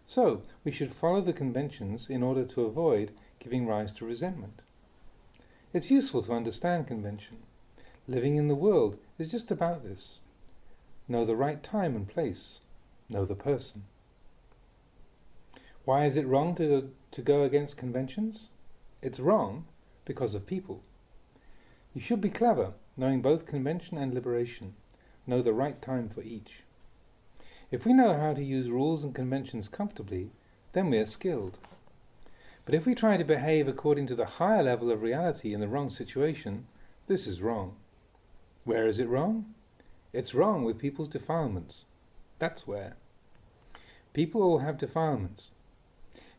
So, we should follow the conventions in order to avoid giving rise to resentment. It's useful to understand convention. Living in the world is just about this. Know the right time and place. Know the person. Why is it wrong to go against conventions? It's wrong because of people. You should be clever, knowing both convention and liberation. Know the right time for each. If we know how to use rules and conventions comfortably, then we are skilled. But if we try to behave according to the higher level of reality in the wrong situation, this is wrong. Where is it wrong? It's wrong with people's defilements. That's where. People all have defilements.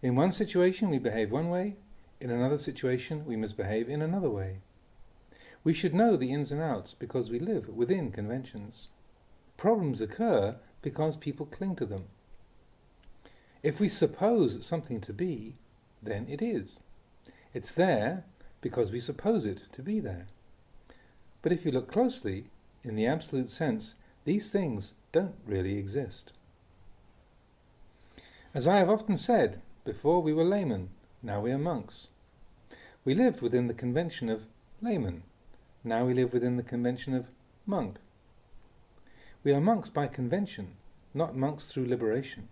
In one situation we behave one way, in another situation we must behave in another way. We should know the ins and outs because we live within conventions. Problems occur because people cling to them. If we suppose something to be, then it is. It's there because we suppose it to be there. But if you look closely, in the absolute sense, these things don't really exist. As I have often said, before we were laymen, now we are monks. We lived within the convention of layman, now we live within the convention of monk. We are monks by convention, not monks through liberation.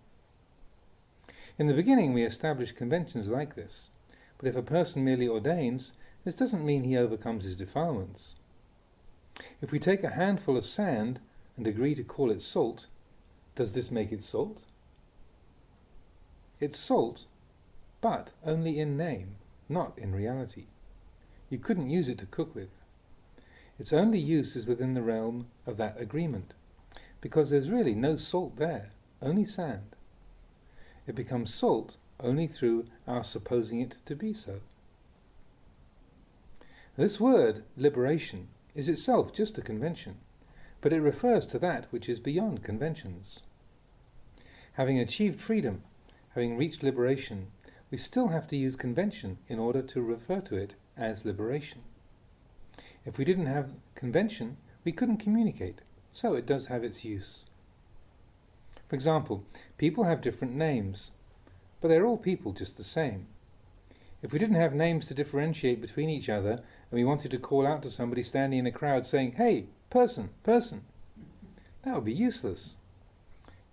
In the beginning we established conventions like this, but if a person merely ordains, this doesn't mean he overcomes his defilements. If we take a handful of sand and agree to call it salt, does this make it salt? It's salt, but only in name, not in reality. You couldn't use it to cook with. Its only use is within the realm of that agreement, because there's really no salt there, only sand. It becomes salt only through our supposing it to be so. This word, liberation, is itself just a convention, but it refers to that which is beyond conventions. Having achieved freedom, having reached liberation, we still have to use convention in order to refer to it as liberation. If we didn't have convention, we couldn't communicate, so it does have its use. For example, people have different names, but they're all people just the same. If we didn't have names to differentiate between each other, and we wanted to call out to somebody standing in a crowd saying, "Hey, person, person," that would be useless.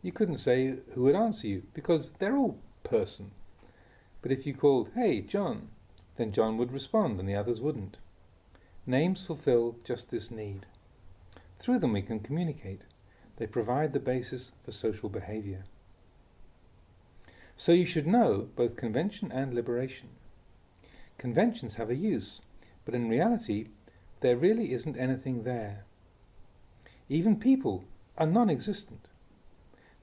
You couldn't say who would answer you, because they're all person. But if you called, "Hey, John," then John would respond and the others wouldn't. Names fulfill just this need. Through them we can communicate. They provide the basis for social behavior. So you should know both convention and liberation. Conventions have a use, but in reality there really isn't anything there. Even people are non-existent.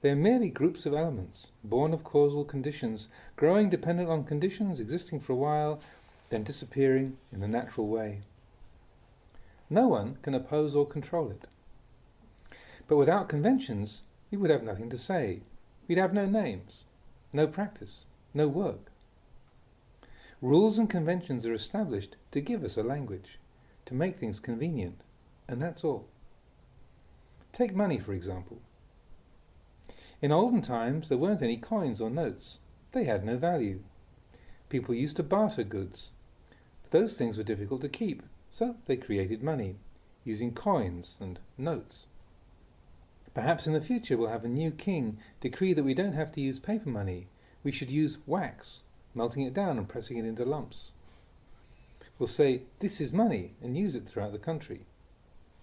They are merely groups of elements, born of causal conditions, growing dependent on conditions, existing for a while, then disappearing in the natural way. No one can oppose or control it. But without conventions, we would have nothing to say. We'd have no names, no practice, no work. Rules and conventions are established to give us a language, to make things convenient, and that's all. Take money, for example. In olden times, there weren't any coins or notes. They had no value. People used to barter goods. But those things were difficult to keep, so they created money, using coins and notes. Perhaps in the future we'll have a new king decree that we don't have to use paper money. We should use wax, melting it down and pressing it into lumps. We'll say, "This is money," and use it throughout the country.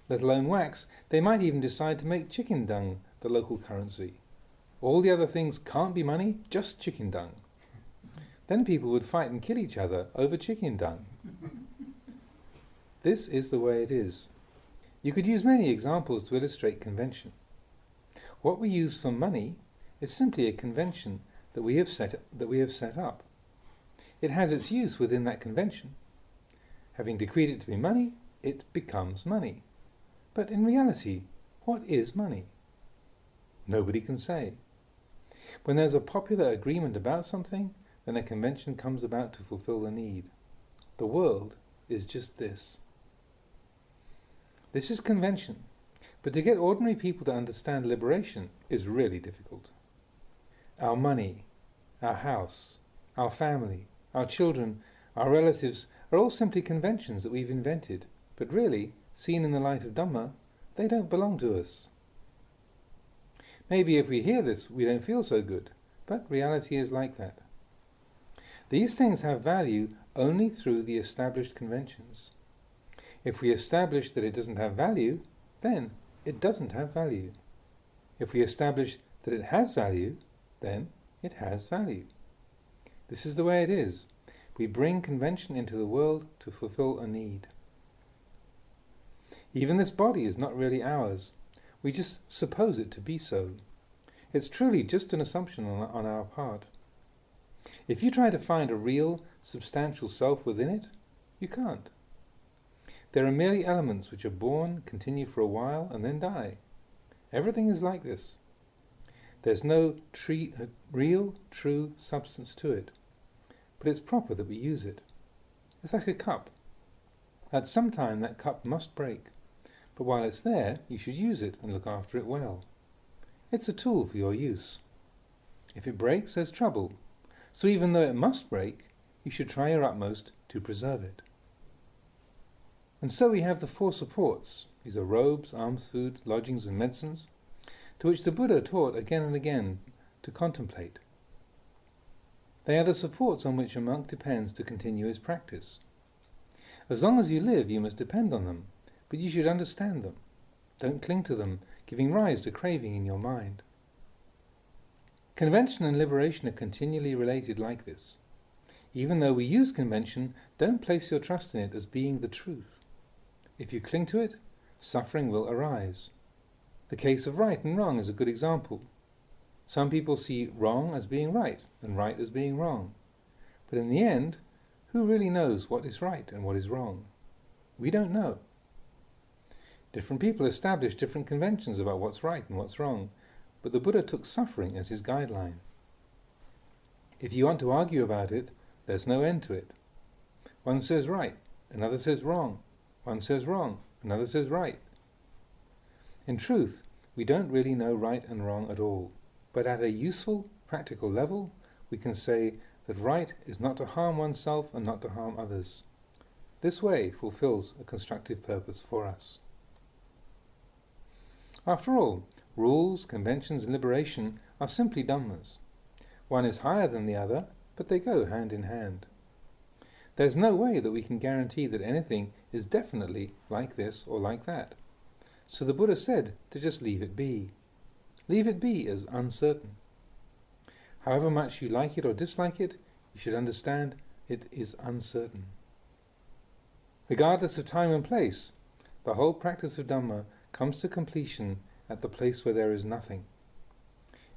Let alone wax, they might even decide to make chicken dung the local currency. All the other things can't be money, just chicken dung. Then people would fight and kill each other over chicken dung. This is the way it is. You could use many examples to illustrate convention. What we use for money is simply a convention that we have set up. It has its use within that convention. Having decreed it to be money, it becomes money. But in reality, what is money? Nobody can say. When there's a popular agreement about something, then a convention comes about to fulfill the need. The world is just this. This is convention, but to get ordinary people to understand liberation is really difficult. Our money, our house, our family, our children, our relatives are all simply conventions that we've invented, but really, seen in the light of Dharma, they don't belong to us. Maybe if we hear this we don't feel so good, but reality is like that. These things have value only through the established conventions. If we establish that it doesn't have value, then it doesn't have value. If we establish that it has value, then it has value. This is the way it is. We bring convention into the world to fulfill a need. Even this body is not really ours. We just suppose it to be so. It's truly just an assumption on our part. If you try to find a real, substantial self within it, you can't. There are merely elements which are born, continue for a while, and then die. Everything is like this. There's no real, true substance to it, but it's proper that we use it. It's like a cup. At some time that cup must break, but while it's there, you should use it and look after it well. It's a tool for your use. If it breaks, there's trouble. So even though it must break, you should try your utmost to preserve it. And so we have the four supports. These are robes, alms, food, lodgings and medicines, to which the Buddha taught again and again to contemplate. They are the supports on which a monk depends to continue his practice. As long as you live, you must depend on them, but you should understand them. Don't cling to them, giving rise to craving in your mind. Convention and liberation are continually related like this. Even though we use convention, don't place your trust in it as being the truth. If you cling to it, suffering will arise. The case of right and wrong is a good example. Some people see wrong as being right and right as being wrong. But in the end, who really knows what is right and what is wrong? We don't know. Different people establish different conventions about what's right and what's wrong, but the Buddha took suffering as his guideline. If you want to argue about it, there's no end to it. One says right, another says wrong. One says wrong, another says right. In truth, we don't really know right and wrong at all, but at a useful, practical level, we can say that right is not to harm oneself and not to harm others. This way fulfills a constructive purpose for us. After all, rules, conventions and liberation are simply dhammas. One is higher than the other, but they go hand in hand. There's no way that we can guarantee that anything is definitely like this or like that. So the Buddha said to just leave it be. Leave it be as uncertain. However much you like it or dislike it, you should understand it is uncertain. Regardless of time and place, the whole practice of Dhamma comes to completion at the place where there is nothing.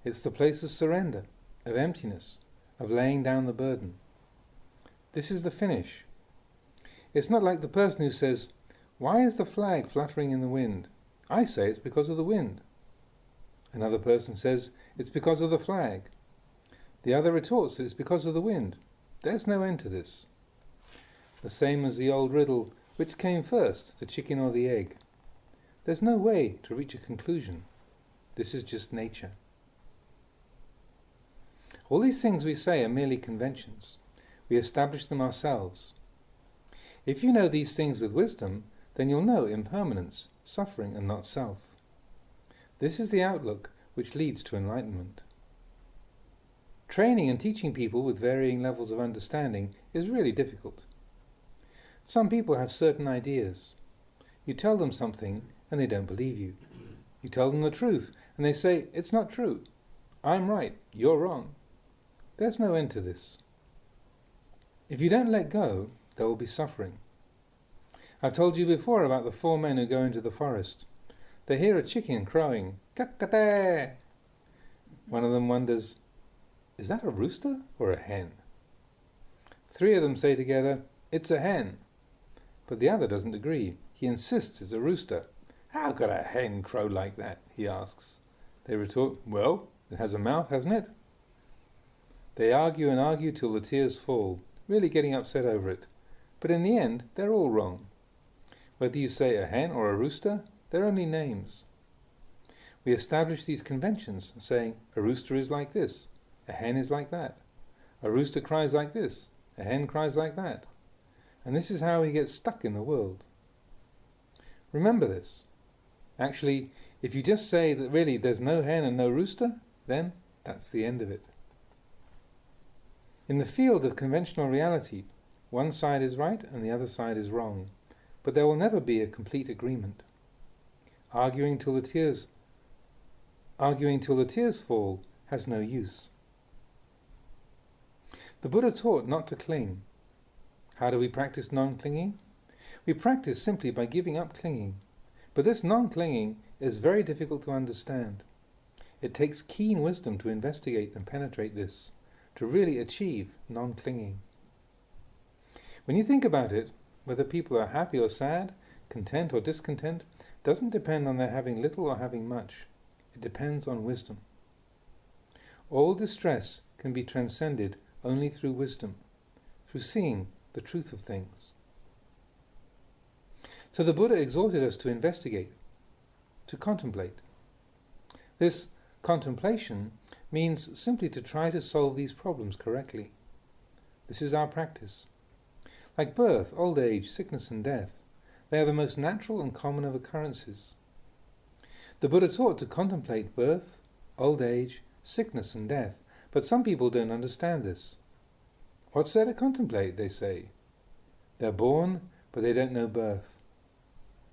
It's the place of surrender, of emptiness, of laying down the burden. This is the finish. It's not like the person who says, "Why is the flag fluttering in the wind?" I say it's because of the wind. Another person says it's because of the flag. The other retorts that it's because of the wind. There's no end to this. The same as the old riddle, which came first, the chicken or the egg? There's no way to reach a conclusion. This is just nature. All these things we say are merely conventions. We establish them ourselves. If you know these things with wisdom, then you'll know impermanence, suffering and not self. This is the outlook which leads to enlightenment. Training and teaching people with varying levels of understanding is really difficult. Some people have certain ideas. You tell them something and they don't believe you. You tell them the truth and they say, "It's not true. I'm right, you're wrong." There's no end to this. If you don't let go, there will be suffering. I've told you before about the 4 men who go into the forest. They hear a chicken crowing, "Kakate!" One of them wonders, is that a rooster or a hen? 3 of them say together, "It's a hen." But the other doesn't agree. He insists it's a rooster. "How could a hen crow like that?" he asks. They retort, "Well, it has a mouth, hasn't it?" They argue and argue till the tears fall, really getting upset over it. But in the end, they're all wrong. Whether you say a hen or a rooster, they're only names. We establish these conventions, saying a rooster is like this, a hen is like that. A rooster cries like this, a hen cries like that. And this is how we get stuck in the world. Remember this. Actually, if you just say that really there's no hen and no rooster, then that's the end of it. In the field of conventional reality, one side is right and the other side is wrong, but there will never be a complete agreement. Arguing till the tears fall has no use. The Buddha taught not to cling. How do we practice non-clinging? We practice simply by giving up clinging, but this non-clinging is very difficult to understand. It takes keen wisdom to investigate and penetrate this, to really achieve non-clinging. When you think about it, whether people are happy or sad, content or discontent, doesn't depend on their having little or having much. It depends on wisdom. All distress can be transcended only through wisdom, through seeing the truth of things. So the Buddha exhorted us to investigate, to contemplate. This contemplation means simply to try to solve these problems correctly. This is our practice. Like birth, old age, sickness and death, they are the most natural and common of occurrences. The Buddha taught to contemplate birth, old age, sickness and death, but some people don't understand this. What's there to contemplate, they say. They're born, but they don't know birth.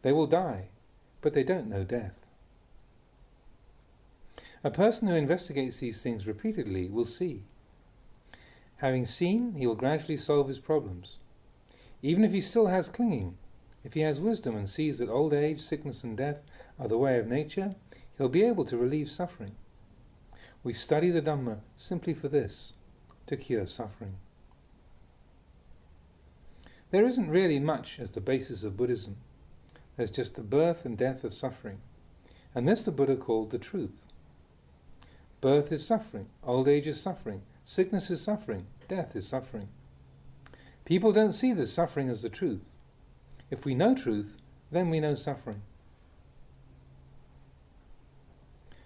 They will die, but they don't know death. A person who investigates these things repeatedly will see. Having seen, he will gradually solve his problems. Even if he still has clinging, if he has wisdom and sees that old age, sickness and death are the way of nature, he'll be able to relieve suffering. We study the Dharma simply for this, to cure suffering. There isn't really much as the basis of Buddhism. There's just the birth and death of suffering, and this the Buddha called the truth. Birth is suffering, old age is suffering, sickness is suffering, death is suffering. People don't see this suffering as the truth. If we know truth, then we know suffering.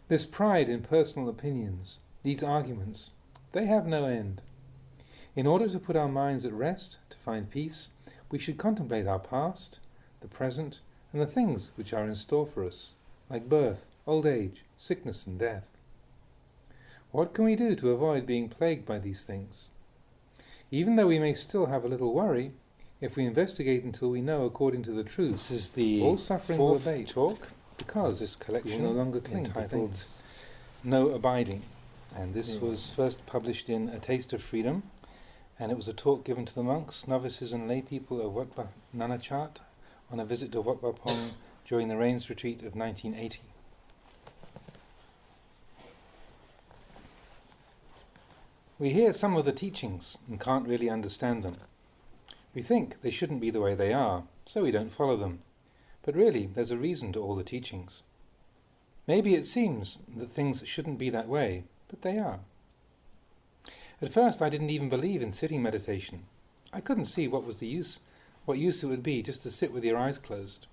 This pride in personal opinions, these arguments, they have no end. In order to put our minds at rest, to find peace, we should contemplate our past, the present, and the things which are in store for us, like birth, old age, sickness and death. What can we do to avoid being plagued by these things? Even though we may still have a little worry, if we investigate until we know according to the truth, this is the all suffering will fourth abate, talk because this collection we no longer cling to entitled things. No Abiding, and this was first published in A Taste of Freedom, and it was a talk given to the monks, novices and lay people of Wat Pah Nanachat on a visit to Wat Pah Pong during the Rains Retreat of 1980. We hear some of the teachings and can't really understand them. We think they shouldn't be the way they are, so we don't follow them. But really, there's a reason to all the teachings. Maybe it seems that things shouldn't be that way, but they are. At first I didn't even believe in sitting meditation. I couldn't see what use it would be just to sit with your eyes closed.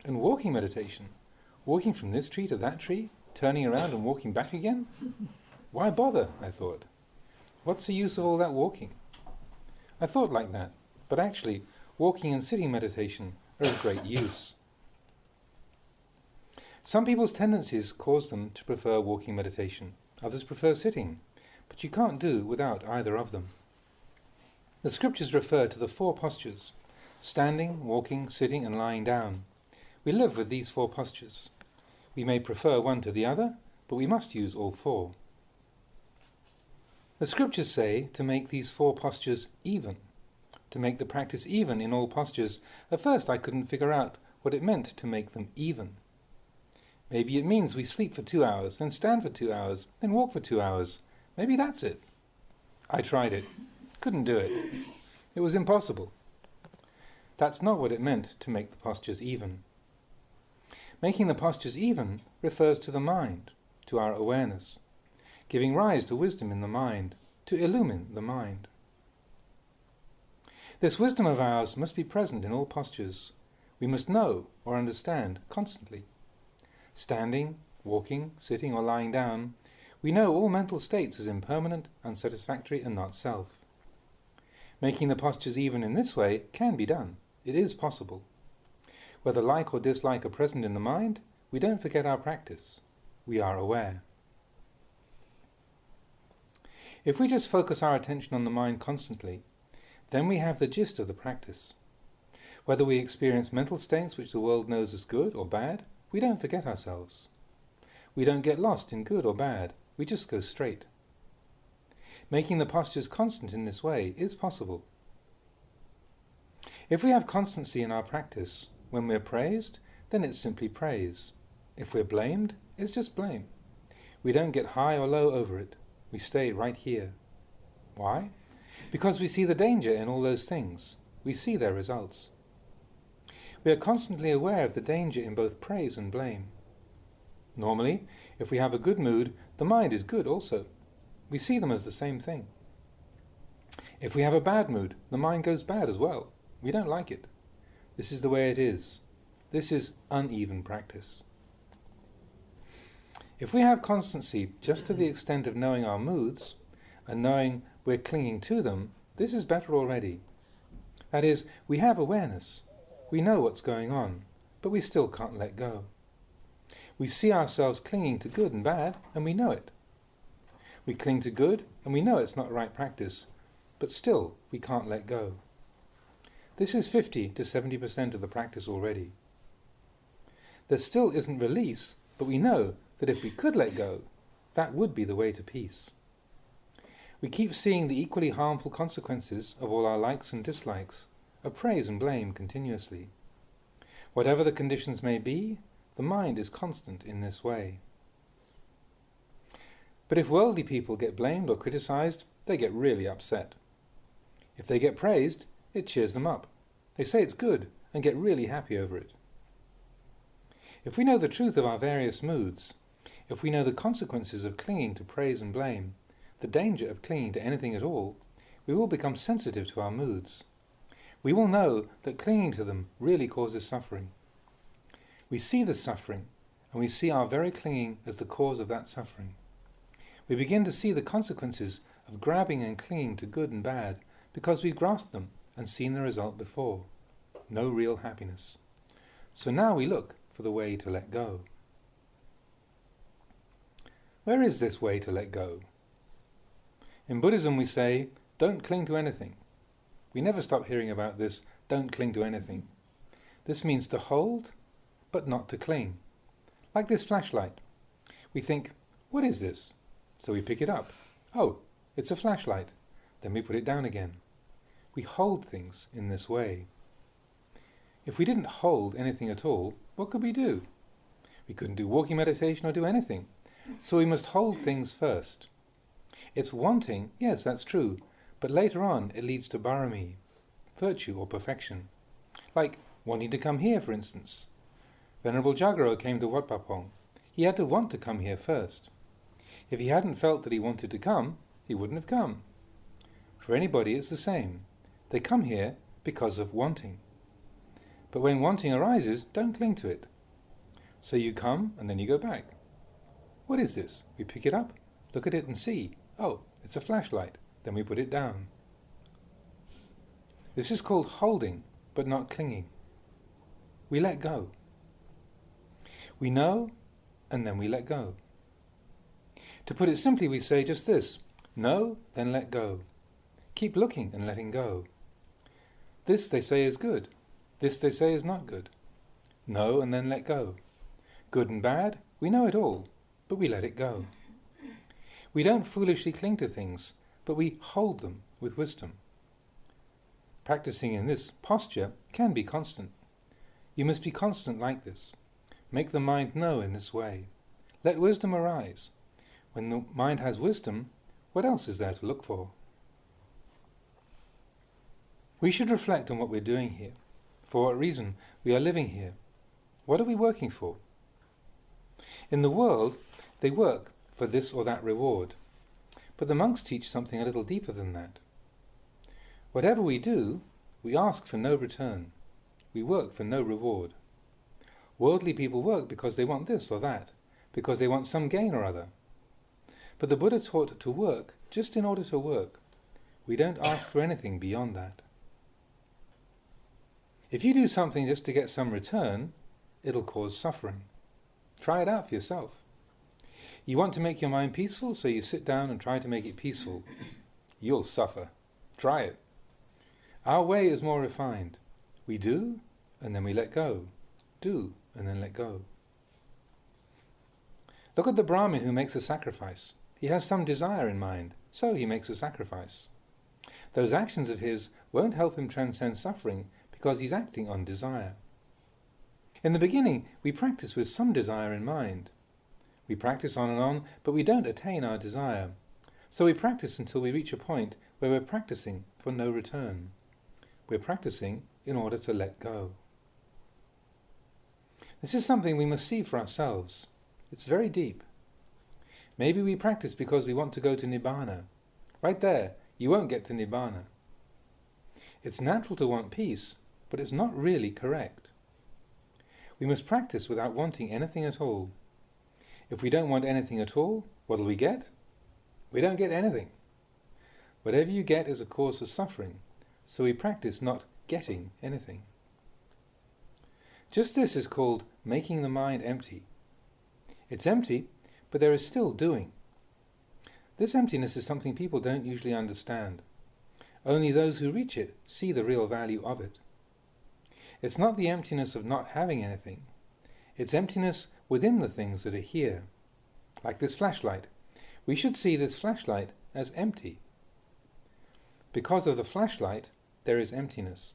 And walking meditation, walking from this tree to that tree, turning around and walking back again? Why bother, I thought. What's the use of all that walking? I thought like that, but actually, walking and sitting meditation are of great use. Some people's tendencies cause them to prefer walking meditation. Others prefer sitting, but you can't do without either of them. The scriptures refer to the 4 postures: standing, walking, sitting and lying down. We live with these 4 postures. We may prefer one to the other, but we must use all 4. The scriptures say to make these 4 postures even, to make the practice even in all postures. At first I couldn't figure out what it meant to make them even. Maybe it means we sleep for 2 hours, then stand for 2 hours, then walk for 2 hours. Maybe that's it. I tried it. Couldn't do it. It was impossible. That's not what it meant to make the postures even. Making the postures even refers to the mind, to our awareness, giving rise to wisdom in the mind, to illumine the mind. This wisdom of ours must be present in all postures. We must know or understand constantly. Standing, walking, sitting or lying down, we know all mental states as impermanent, unsatisfactory and not self. Making the postures even in this way can be done. It is possible. Whether like or dislike are present in the mind, we don't forget our practice. We are aware. If we just focus our attention on the mind constantly, then we have the gist of the practice. Whether we experience mental states which the world knows as good or bad, we don't forget ourselves. We don't get lost in good or bad, we just go straight. Making the postures constant in this way is possible. If we have constancy in our practice, when we're praised, then it's simply praise. If we're blamed, it's just blame. We don't get high or low over it. We stay right here. Why? Because we see the danger in all those things. We see their results. We are constantly aware of the danger in both praise and blame. Normally, if we have a good mood, the mind is good also. We see them as the same thing. If we have a bad mood, the mind goes bad as well. We don't like it. This is the way it is. This is uneven practice. If we have constancy just to the extent of knowing our moods and knowing we're clinging to them, this is better already. That is, we have awareness. We know what's going on, but we still can't let go. We see ourselves clinging to good and bad, and we know it. We cling to good, and we know it's not right practice, but still we can't let go. This is 50 to 70% of the practice already. There still isn't release, but we know that if we could let go, that would be the way to peace. We keep seeing the equally harmful consequences of all our likes and dislikes, of praise and blame continuously. Whatever the conditions may be, the mind is constant in this way. But if worldly people get blamed or criticized, they get really upset. If they get praised, it cheers them up. They say it's good and get really happy over it. If we know the truth of our various moods, if we know the consequences of clinging to praise and blame, the danger of clinging to anything at all, we will become sensitive to our moods. We will know that clinging to them really causes suffering. We see the suffering, and we see our very clinging as the cause of that suffering. We begin to see the consequences of grabbing and clinging to good and bad because we've grasped them and seen the result before. No real happiness. So now we look for the way to let go. Where is this way to let go? In Buddhism we say, don't cling to anything. We never stop hearing about this, don't cling to anything. This means to hold, but not to cling. Like this flashlight. We think, what is this? So we pick it up. Oh, it's a flashlight. Then we put it down again. We hold things in this way. If we didn't hold anything at all, what could we do? We couldn't do walking meditation or do anything. So we must hold things first. It's wanting, yes, that's true, but later on it leads to barami, virtue or perfection. Like wanting to come here, for instance. Venerable Jagaro came to Wat Pah Pong. He had to want to come here first. If he hadn't felt that he wanted to come, he wouldn't have come. For anybody it's the same. They come here because of wanting. But when wanting arises, don't cling to it. So you come and then you go back. What is this? We pick it up, look at it and see. Oh, it's a flashlight. Then we put it down. This is called holding, but not clinging. We let go. We know, and then we let go. To put it simply, we say just this: know, then let go. Keep looking and letting go. This, they say, is good. This, they say, is not good. Know and then let go. Good and bad, we know it all, but we let it go. We don't foolishly cling to things, but we hold them with wisdom. Practicing in this posture can be constant. You must be constant like this. Make the mind know in this way. Let wisdom arise. When the mind has wisdom, what else is there to look for? We should reflect on what we're doing here. For what reason we are living here. What are we working for? In the world, they work for this or that reward. But the monks teach something a little deeper than that. Whatever we do, we ask for no return. We work for no reward. Worldly people work because they want this or that, because they want some gain or other. But the Buddha taught to work just in order to work. We don't ask for anything beyond that. If you do something just to get some return, it'll cause suffering. Try it out for yourself. You want to make your mind peaceful, so you sit down and try to make it peaceful. You'll suffer. Try it. Our way is more refined. We do, and then we let go. Do, and then let go. Look at the Brahmin who makes a sacrifice. He has some desire in mind, so he makes a sacrifice. Those actions of his won't help him transcend suffering because he's acting on desire. In the beginning, we practice with some desire in mind. We practice on, but we don't attain our desire. So we practice until we reach a point where we're practicing for no return. We're practicing in order to let go. This is something we must see for ourselves. It's very deep. Maybe we practice because we want to go to Nibbana. Right there, you won't get to Nibbana. It's natural to want peace, but it's not really correct. We must practice without wanting anything at all. If we don't want anything at all, what'll we get? We don't get anything. Whatever you get is a cause of suffering, so we practice not getting anything. Just this is called making the mind empty. It's empty, but there is still doing. This emptiness is something people don't usually understand. Only those who reach it see the real value of it. It's not the emptiness of not having anything. It's emptiness within the things that are here. Like this flashlight. We should see this flashlight as empty. Because of the flashlight, there is emptiness.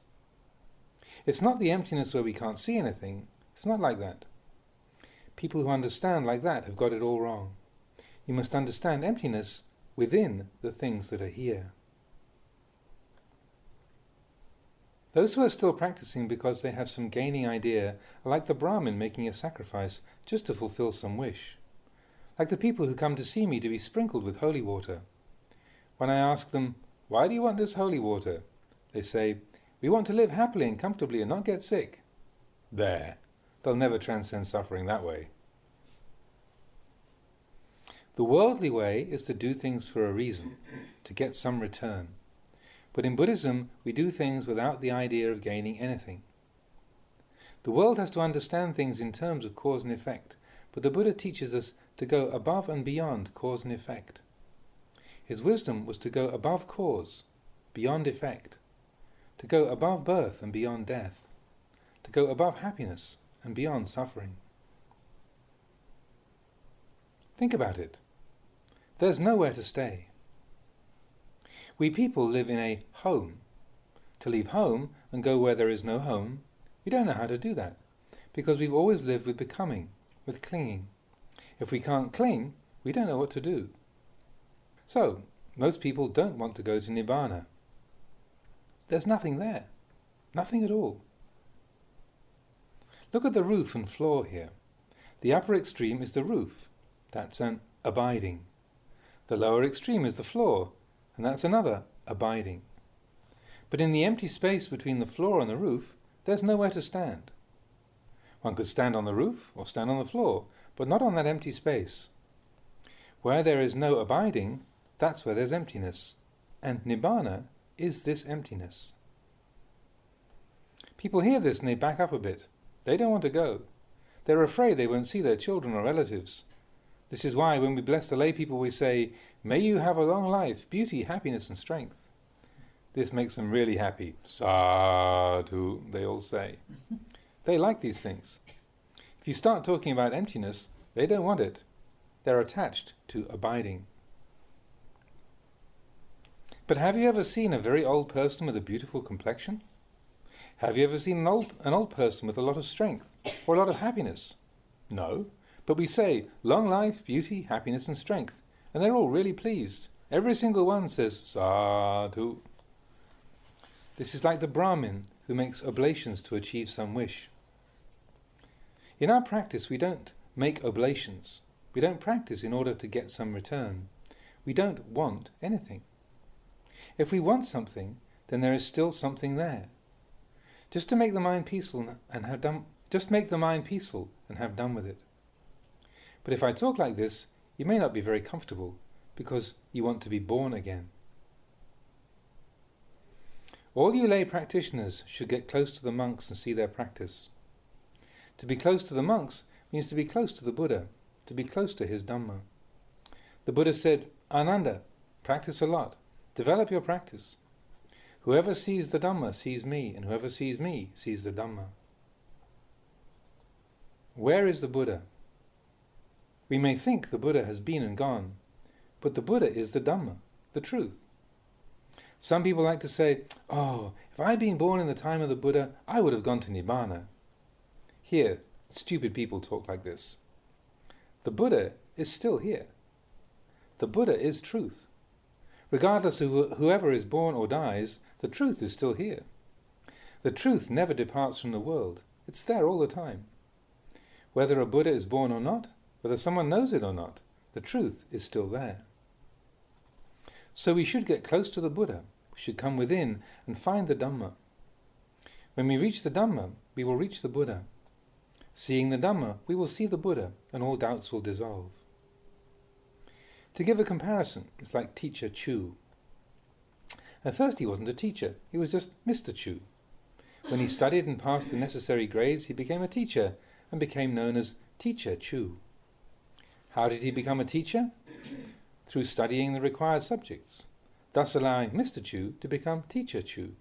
It's not the emptiness where we can't see anything. It's not like that. People who understand like that have got it all wrong. You must understand emptiness within the things that are here. Those who are still practicing because they have some gaining idea are like the Brahmin making a sacrifice just to fulfill some wish. Like the people who come to see me to be sprinkled with holy water. When I ask them, "Why do you want this holy water?" they say, "We want to live happily and comfortably and not get sick." There. They'll never transcend suffering that way. The worldly way is to do things for a reason, to get some return. But in Buddhism, we do things without the idea of gaining anything. The world has to understand things in terms of cause and effect, but the Buddha teaches us to go above and beyond cause and effect. His wisdom was to go above cause, beyond effect, to go above birth and beyond death, to go above happiness and beyond suffering. Think about it. There's nowhere to stay. We people live in a home. To leave home and go where there is no home, we don't know how to do that, because we've always lived with becoming, with clinging. If we can't cling, we don't know what to do. So, most people don't want to go to Nibbana. There's nothing there. Nothing at all. Look at the roof and floor here. The upper extreme is the roof. That's an abiding. The lower extreme is the floor, and that's another abiding. But in the empty space between the floor and the roof, there's nowhere to stand. One could stand on the roof or stand on the floor, but not on that empty space. Where there is no abiding, that's where there's emptiness, and Nibbana is this emptiness. People hear this and they back up a bit. They don't want to go. They're afraid they won't see their children or relatives. This is why when we bless the lay people we say, "May you have a long life, beauty, happiness and strength." This makes them really happy. Sadhu, they all say. They like these things. If you start talking about emptiness, they don't want it. They're attached to abiding. But have you ever seen a very old person with a beautiful complexion? Have you ever seen an old person with a lot of strength or a lot of happiness? No. But we say, long life, beauty, happiness and strength. And they're all really pleased. Every single one says, Sadhu. This is like the Brahmin who makes oblations to achieve some wish. In our practice, we don't make oblations. We don't practice in order to get some return. We don't want anything. If we want something, then there is still something there. Just to make the mind peaceful and have done with it. But if I talk like this, you may not be very comfortable, because you want to be born again. All you lay practitioners should get close to the monks and see their practice. To be close to the monks means to be close to the Buddha, to be close to his Dhamma. The Buddha said, "Ananda, practice a lot, develop your practice. Whoever sees the Dhamma sees me, and whoever sees me sees the Dhamma." Where is the Buddha? We may think the Buddha has been and gone, but the Buddha is the Dhamma, the truth. Some people like to say, "Oh, if I'd been born in the time of the Buddha, I would have gone to Nibbana." Here, stupid people talk like this. The Buddha is still here. The Buddha is truth. Regardless of whoever is born or dies, the truth is still here. The truth never departs from the world. It's there all the time. Whether a Buddha is born or not, whether someone knows it or not, the truth is still there. So we should get close to the Buddha. We should come within and find the Dhamma. When we reach the Dhamma, we will reach the Buddha. Seeing the Dhamma, we will see the Buddha, and all doubts will dissolve. To give a comparison, it's like Teacher Chu. At first he wasn't a teacher, he was just Mr. Chu. When he studied and passed the necessary grades, he became a teacher, and became known as Teacher Chu. How did he become a teacher? Through studying the required subjects, thus allowing Mr. Chu to become Teacher Chu.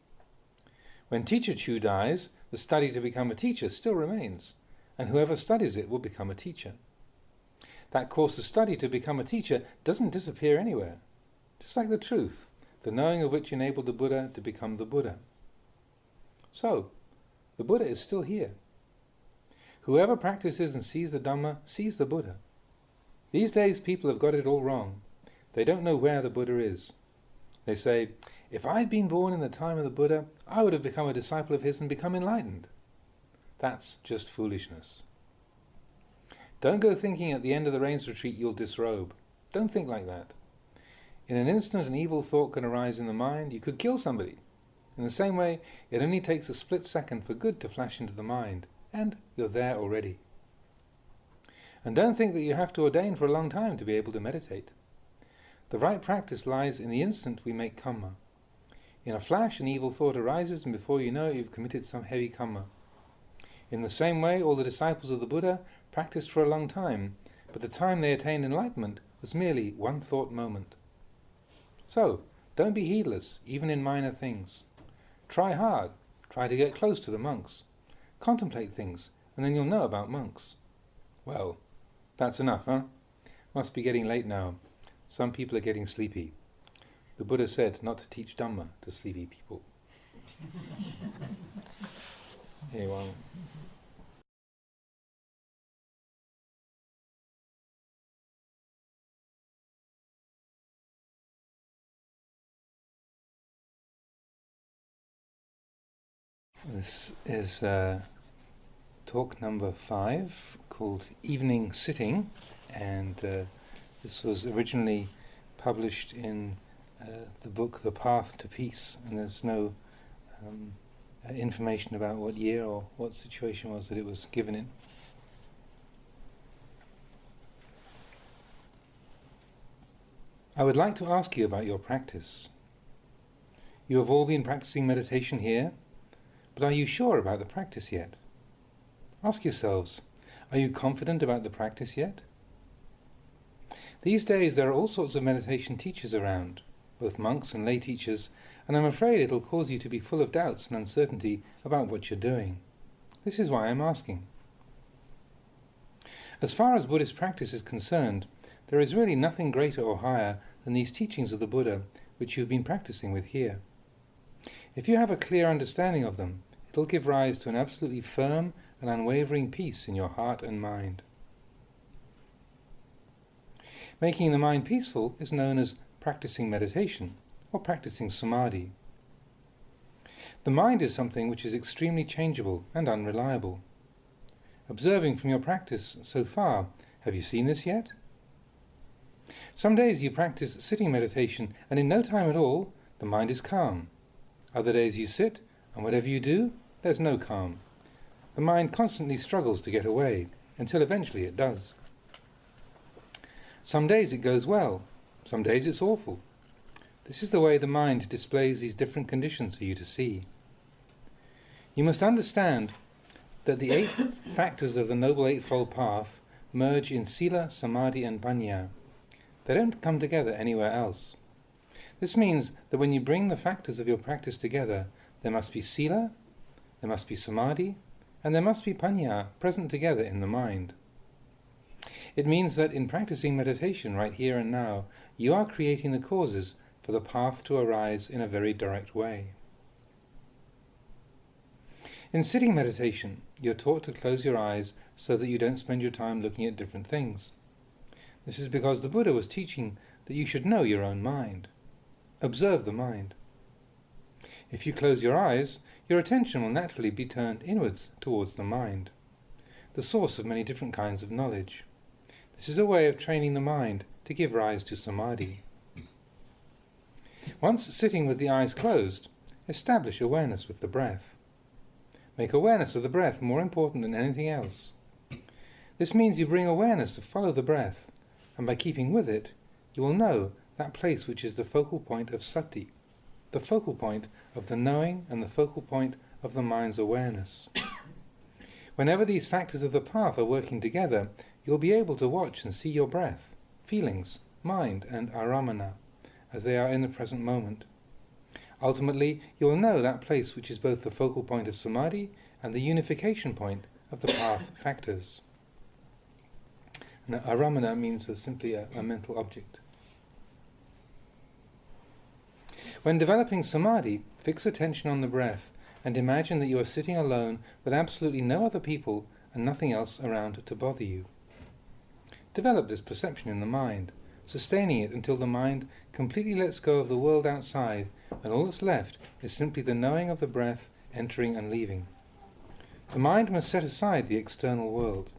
When Teacher Chu dies, the study to become a teacher still remains, and whoever studies it will become a teacher. That course of study to become a teacher doesn't disappear anywhere, just like the truth, the knowing of which enabled the Buddha to become the Buddha. So, the Buddha is still here. Whoever practices and sees the Dhamma sees the Buddha. These days people have got it all wrong. They don't know where the Buddha is. They say, if I'd been born in the time of the Buddha, I would have become a disciple of his and become enlightened. That's just foolishness. Don't go thinking at the end of the rains retreat you'll disrobe. Don't think like that. In an instant an evil thought can arise in the mind, you could kill somebody. In the same way, it only takes a split second for good to flash into the mind, and you're there already. And don't think that you have to ordain for a long time to be able to meditate. The right practice lies in the instant we make kamma. In a flash an evil thought arises, and before you know it, you've committed some heavy kamma. In the same way, all the disciples of the Buddha practiced for a long time, but the time they attained enlightenment was merely one thought moment. So, don't be heedless, even in minor things. Try hard. Try to get close to the monks. Contemplate things, and then you'll know about monks. Well, that's enough, huh? Must be getting late now. Some people are getting sleepy. The Buddha said not to teach Dhamma to sleepy people. Anyway. This is talk number 5, called Evening Sitting, and this was originally published in the book The Path to Peace, and there's no information about what year or what situation was that it was given in. I would like to ask you about your practice. You have all been practicing meditation here, but are you sure about the practice yet? Ask yourselves, are you confident about the practice yet? These days there are all sorts of meditation teachers around, both monks and lay teachers, and I'm afraid it'll cause you to be full of doubts and uncertainty about what you're doing. This is why I'm asking. As far as Buddhist practice is concerned, there is really nothing greater or higher than these teachings of the Buddha which you've been practicing with here. If you have a clear understanding of them, it'll give rise to an absolutely firm and unwavering peace in your heart and mind. Making the mind peaceful is known as practicing meditation or practicing samadhi. The mind is something which is extremely changeable and unreliable. Observing from your practice so far, have you seen this yet? Some days you practice sitting meditation, and in no time at all, the mind is calm. Other days you sit, and whatever you do, there's no calm. The mind constantly struggles to get away, until eventually it does. Some days it goes well, some days it's awful. This is the way the mind displays these different conditions for you to see. You must understand that the 8 factors of the Noble Eightfold Path merge in Sila, Samadhi and Panya. They don't come together anywhere else. This means that when you bring the factors of your practice together, there must be Sila, there must be Samadhi, and there must be Panya present together in the mind. It means that in practicing meditation right here and now, you are creating the causes for the path to arise in a very direct way. In sitting meditation, you're taught to close your eyes so that you don't spend your time looking at different things. This is because the Buddha was teaching that you should know your own mind. Observe the mind. If you close your eyes, your attention will naturally be turned inwards towards the mind, the source of many different kinds of knowledge. This is a way of training the mind to give rise to samadhi. Once sitting with the eyes closed, establish awareness with the breath. Make awareness of the breath more important than anything else. This means you bring awareness to follow the breath, and by keeping with it, you will know that place which is the focal point of sati, the focal point of the knowing and the focal point of the mind's awareness. Whenever these factors of the path are working together, you'll be able to watch and see your breath, feelings, mind and aramana, as they are in the present moment. Ultimately, you will know that place which is both the focal point of samadhi and the unification point of the path factors. Now, aramana means simply a mental object. When developing samadhi, fix attention on the breath and imagine that you are sitting alone with absolutely no other people and nothing else around to bother you. Develop this perception in the mind, sustaining it until the mind completely lets go of the world outside and all that's left is simply the knowing of the breath entering and leaving. The mind must set aside the external world.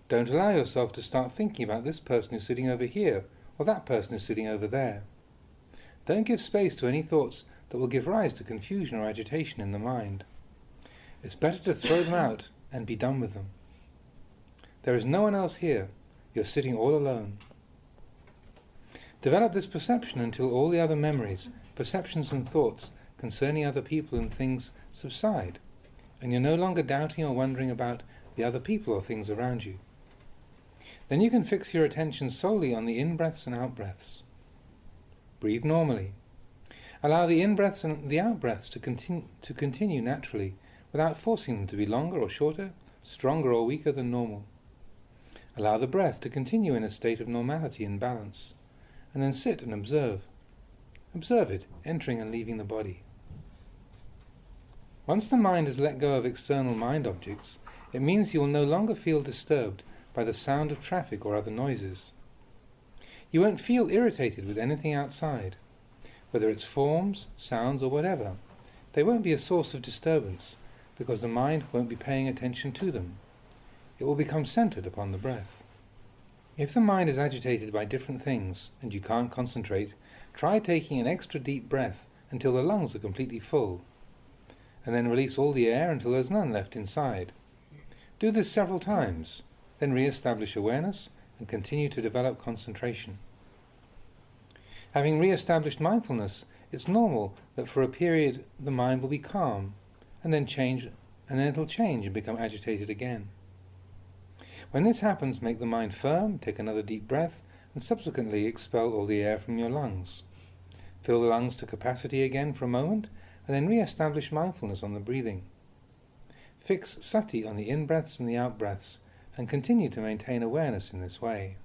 Don't allow yourself to start thinking about this person who's sitting over here or that person who's sitting over there. Don't give space to any thoughts that will give rise to confusion or agitation in the mind. It's better to throw them out and be done with them. There is no one else here. You're sitting all alone. Develop this perception until all the other memories, perceptions and thoughts concerning other people and things subside, and you're no longer doubting or wondering about the other people or things around you. Then you can fix your attention solely on the in-breaths and out-breaths. Breathe normally. Allow the in-breaths and the out-breaths to continue naturally, without forcing them to be longer or shorter, stronger or weaker than normal. Allow the breath to continue in a state of normality and balance, and then sit and observe. Observe it, entering and leaving the body. Once the mind has let go of external mind objects, it means you will no longer feel disturbed by the sound of traffic or other noises. You won't feel irritated with anything outside, whether it's forms, sounds or whatever. They won't be a source of disturbance, because the mind won't be paying attention to them. It will become centered upon the breath. If the mind is agitated by different things and you can't concentrate, try taking an extra deep breath until the lungs are completely full, and then release all the air until there's none left inside. Do this several times, then re-establish awareness and continue to develop concentration. Having re-established mindfulness, it's normal that for a period the mind will be calm, and then it'll change and become agitated again. When this happens, make the mind firm, take another deep breath, and subsequently expel all the air from your lungs. Fill the lungs to capacity again for a moment, and then re-establish mindfulness on the breathing. Fix sati on the in-breaths and the out-breaths, and continue to maintain awareness in this way.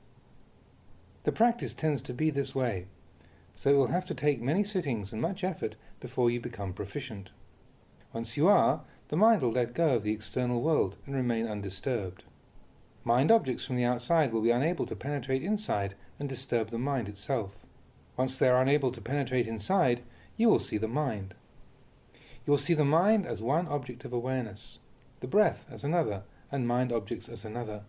The practice tends to be this way, so it will have to take many sittings and much effort before you become proficient. Once you are, the mind will let go of the external world and remain undisturbed. Mind objects from the outside will be unable to penetrate inside and disturb the mind itself. Once they are unable to penetrate inside, you will see the mind. You will see the mind as one object of awareness, the breath as another, and mind objects as another.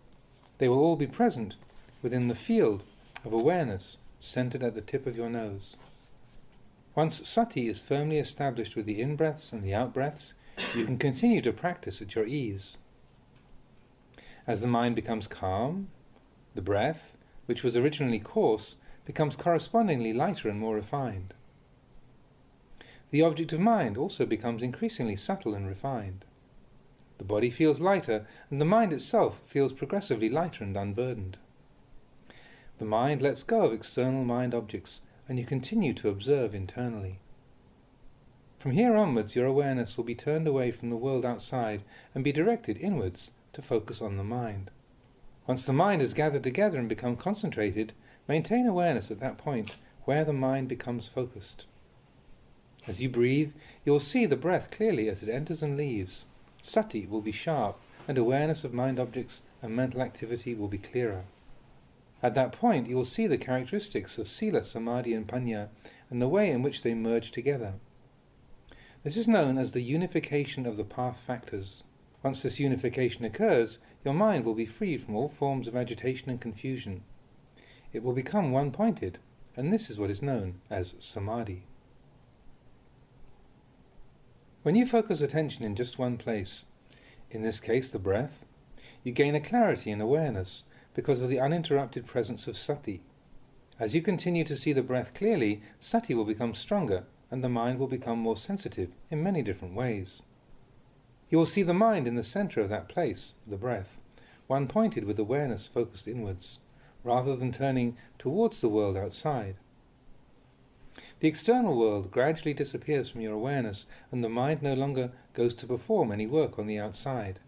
They will all be present within the field of awareness centered at the tip of your nose. Once sati is firmly established with the in-breaths and the out-breaths, you can continue to practice at your ease. As the mind becomes calm, the breath, which was originally coarse, becomes correspondingly lighter and more refined. The object of mind also becomes increasingly subtle and refined. The body feels lighter, and the mind itself feels progressively lighter and unburdened. The mind lets go of external mind objects, and you continue to observe internally. From here onwards, your awareness will be turned away from the world outside and be directed inwards to focus on the mind. Once the mind has gathered together and become concentrated, maintain awareness at that point where the mind becomes focused. As you breathe, you will see the breath clearly as it enters and leaves. Sati will be sharp, and awareness of mind objects and mental activity will be clearer. At that point, you will see the characteristics of sila, samadhi and panya, and the way in which they merge together. This is known as the unification of the path factors. Once this unification occurs, your mind will be freed from all forms of agitation and confusion. It will become one-pointed, and this is what is known as samadhi. When you focus attention in just one place, in this case the breath, you gain a clarity in awareness because of the uninterrupted presence of sati. As you continue to see the breath clearly, sati will become stronger and the mind will become more sensitive in many different ways. You will see the mind in the center of that place, the breath, one pointed with awareness focused inwards, rather than turning towards the world outside. The external world gradually disappears from your awareness and the mind no longer goes to perform any work on the outside.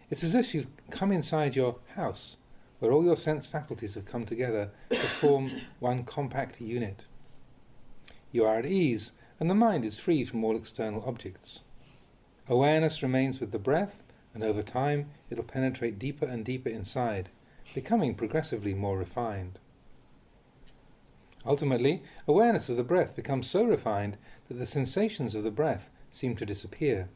It's as if you've come inside your house, where all your sense faculties have come together to form one compact unit. You are at ease, and the mind is free from all external objects. Awareness remains with the breath, and over time it'll penetrate deeper and deeper inside, becoming progressively more refined. Ultimately, awareness of the breath becomes so refined that the sensations of the breath seem to disappear.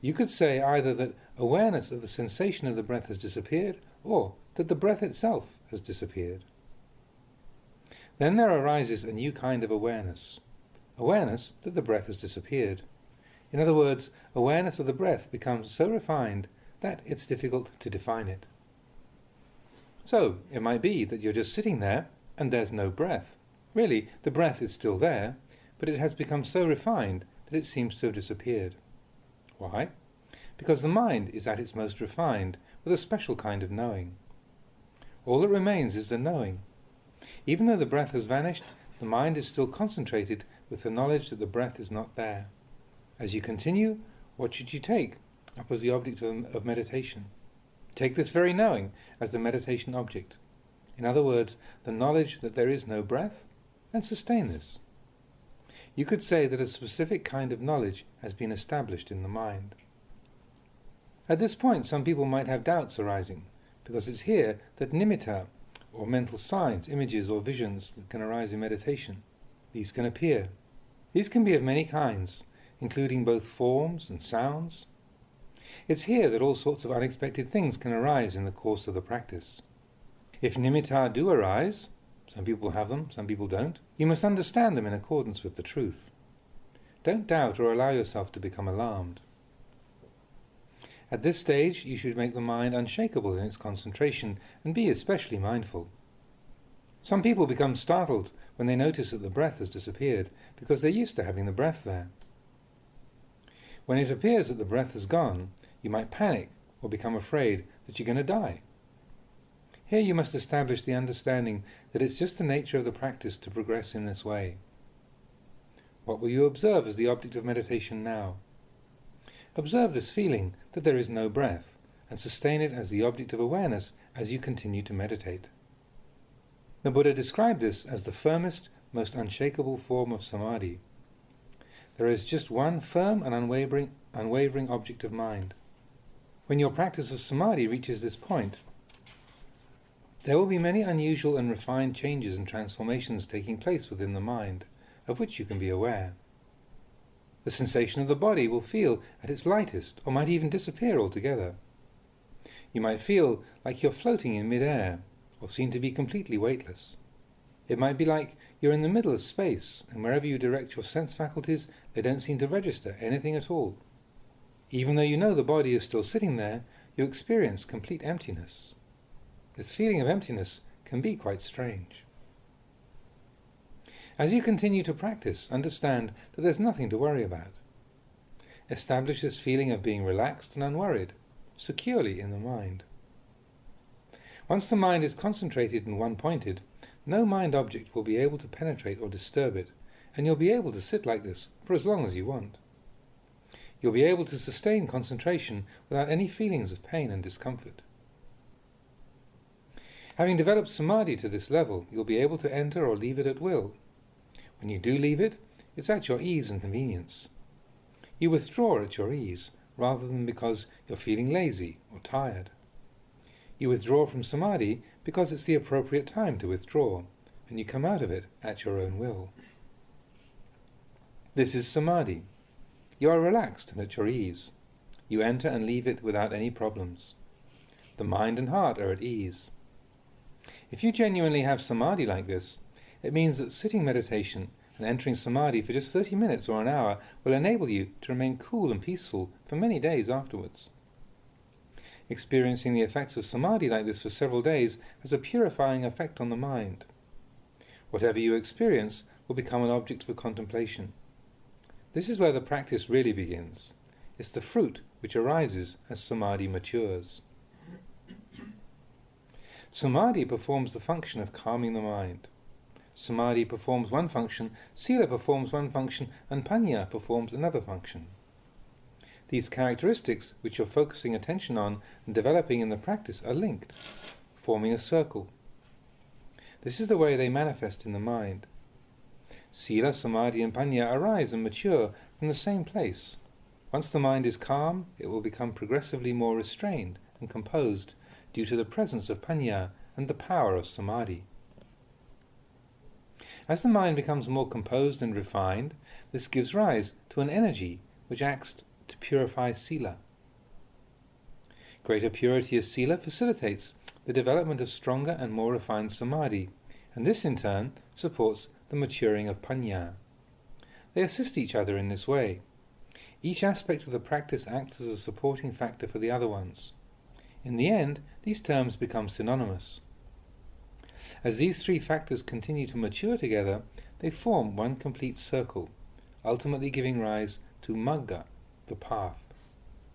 You could say either that awareness of the sensation of the breath has disappeared, or that the breath itself has disappeared. Then there arises a new kind of awareness that the breath has disappeared. In other words, awareness of the breath becomes so refined that it's difficult to define it. So, it might be that you're just sitting there and there's no breath. Really, the breath is still there, but it has become so refined that it seems to have disappeared. Why? Because the mind is at its most refined, with a special kind of knowing. All that remains is the knowing. Even though the breath has vanished, the mind is still concentrated with the knowledge that the breath is not there. As you continue, what should you take up as the object of meditation? Take this very knowing as the meditation object. In other words, the knowledge that there is no breath, and sustain this. You could say that a specific kind of knowledge has been established in the mind. At this point, some people might have doubts arising, because it's here that nimitta, or mental signs, images or visions that can arise in meditation, these can appear. These can be of many kinds, including both forms and sounds. It's here that all sorts of unexpected things can arise in the course of the practice. If nimitta do arise, some people have them, some people don't, you must understand them in accordance with the truth. Don't doubt or allow yourself to become alarmed. At this stage, you should make the mind unshakable in its concentration and be especially mindful. Some people become startled when they notice that the breath has disappeared because they're used to having the breath there. When it appears that the breath has gone, you might panic or become afraid that you're going to die. Here you must establish the understanding that it's just the nature of the practice to progress in this way. What will you observe as the object of meditation now? Observe this feeling that there is no breath, and sustain it as the object of awareness as you continue to meditate. The Buddha described this as the firmest, most unshakable form of samadhi. There is just one firm and unwavering object of mind. When your practice of samadhi reaches this point, there will be many unusual and refined changes and transformations taking place within the mind, of which you can be aware. The sensation of the body will feel at its lightest, or might even disappear altogether. You might feel like you're floating in mid-air, or seem to be completely weightless. It might be like you're in the middle of space, and wherever you direct your sense faculties, they don't seem to register anything at all. Even though you know the body is still sitting there, you experience complete emptiness. This feeling of emptiness can be quite strange. As you continue to practice, understand that there's nothing to worry about. Establish this feeling of being relaxed and unworried, securely in the mind. Once the mind is concentrated and one-pointed, no mind object will be able to penetrate or disturb it, and you'll be able to sit like this for as long as you want. You'll be able to sustain concentration without any feelings of pain and discomfort. Having developed samadhi to this level, you'll be able to enter or leave it at will. When you do leave it, it's at your ease and convenience. You withdraw at your ease, rather than because you're feeling lazy or tired. You withdraw from samadhi because it's the appropriate time to withdraw, and you come out of it at your own will. This is samadhi. You are relaxed and at your ease. You enter and leave it without any problems. The mind and heart are at ease. If you genuinely have samadhi like this, it means that sitting meditation and entering samadhi for just 30 minutes or an hour will enable you to remain cool and peaceful for many days afterwards. Experiencing the effects of samadhi like this for several days has a purifying effect on the mind. Whatever you experience will become an object for contemplation. This is where the practice really begins. It's the fruit which arises as samadhi matures. Samadhi performs the function of calming the mind. Samadhi performs one function, sila performs one function, and panya performs another function. These characteristics which you're focusing attention on and developing in the practice are linked, forming a circle. This is the way they manifest in the mind. Sila, samadhi and panya arise and mature from the same place. Once the mind is calm, it will become progressively more restrained and composed due to the presence of panya and the power of samadhi. As the mind becomes more composed and refined, this gives rise to an energy which acts to purify sila. Greater purity of sila facilitates the development of stronger and more refined samadhi, and this in turn supports the maturing of panya. They assist each other in this way. Each aspect of the practice acts as a supporting factor for the other ones. In the end, these terms become synonymous. As these three factors continue to mature together, they form one complete circle, ultimately giving rise to magga, the path.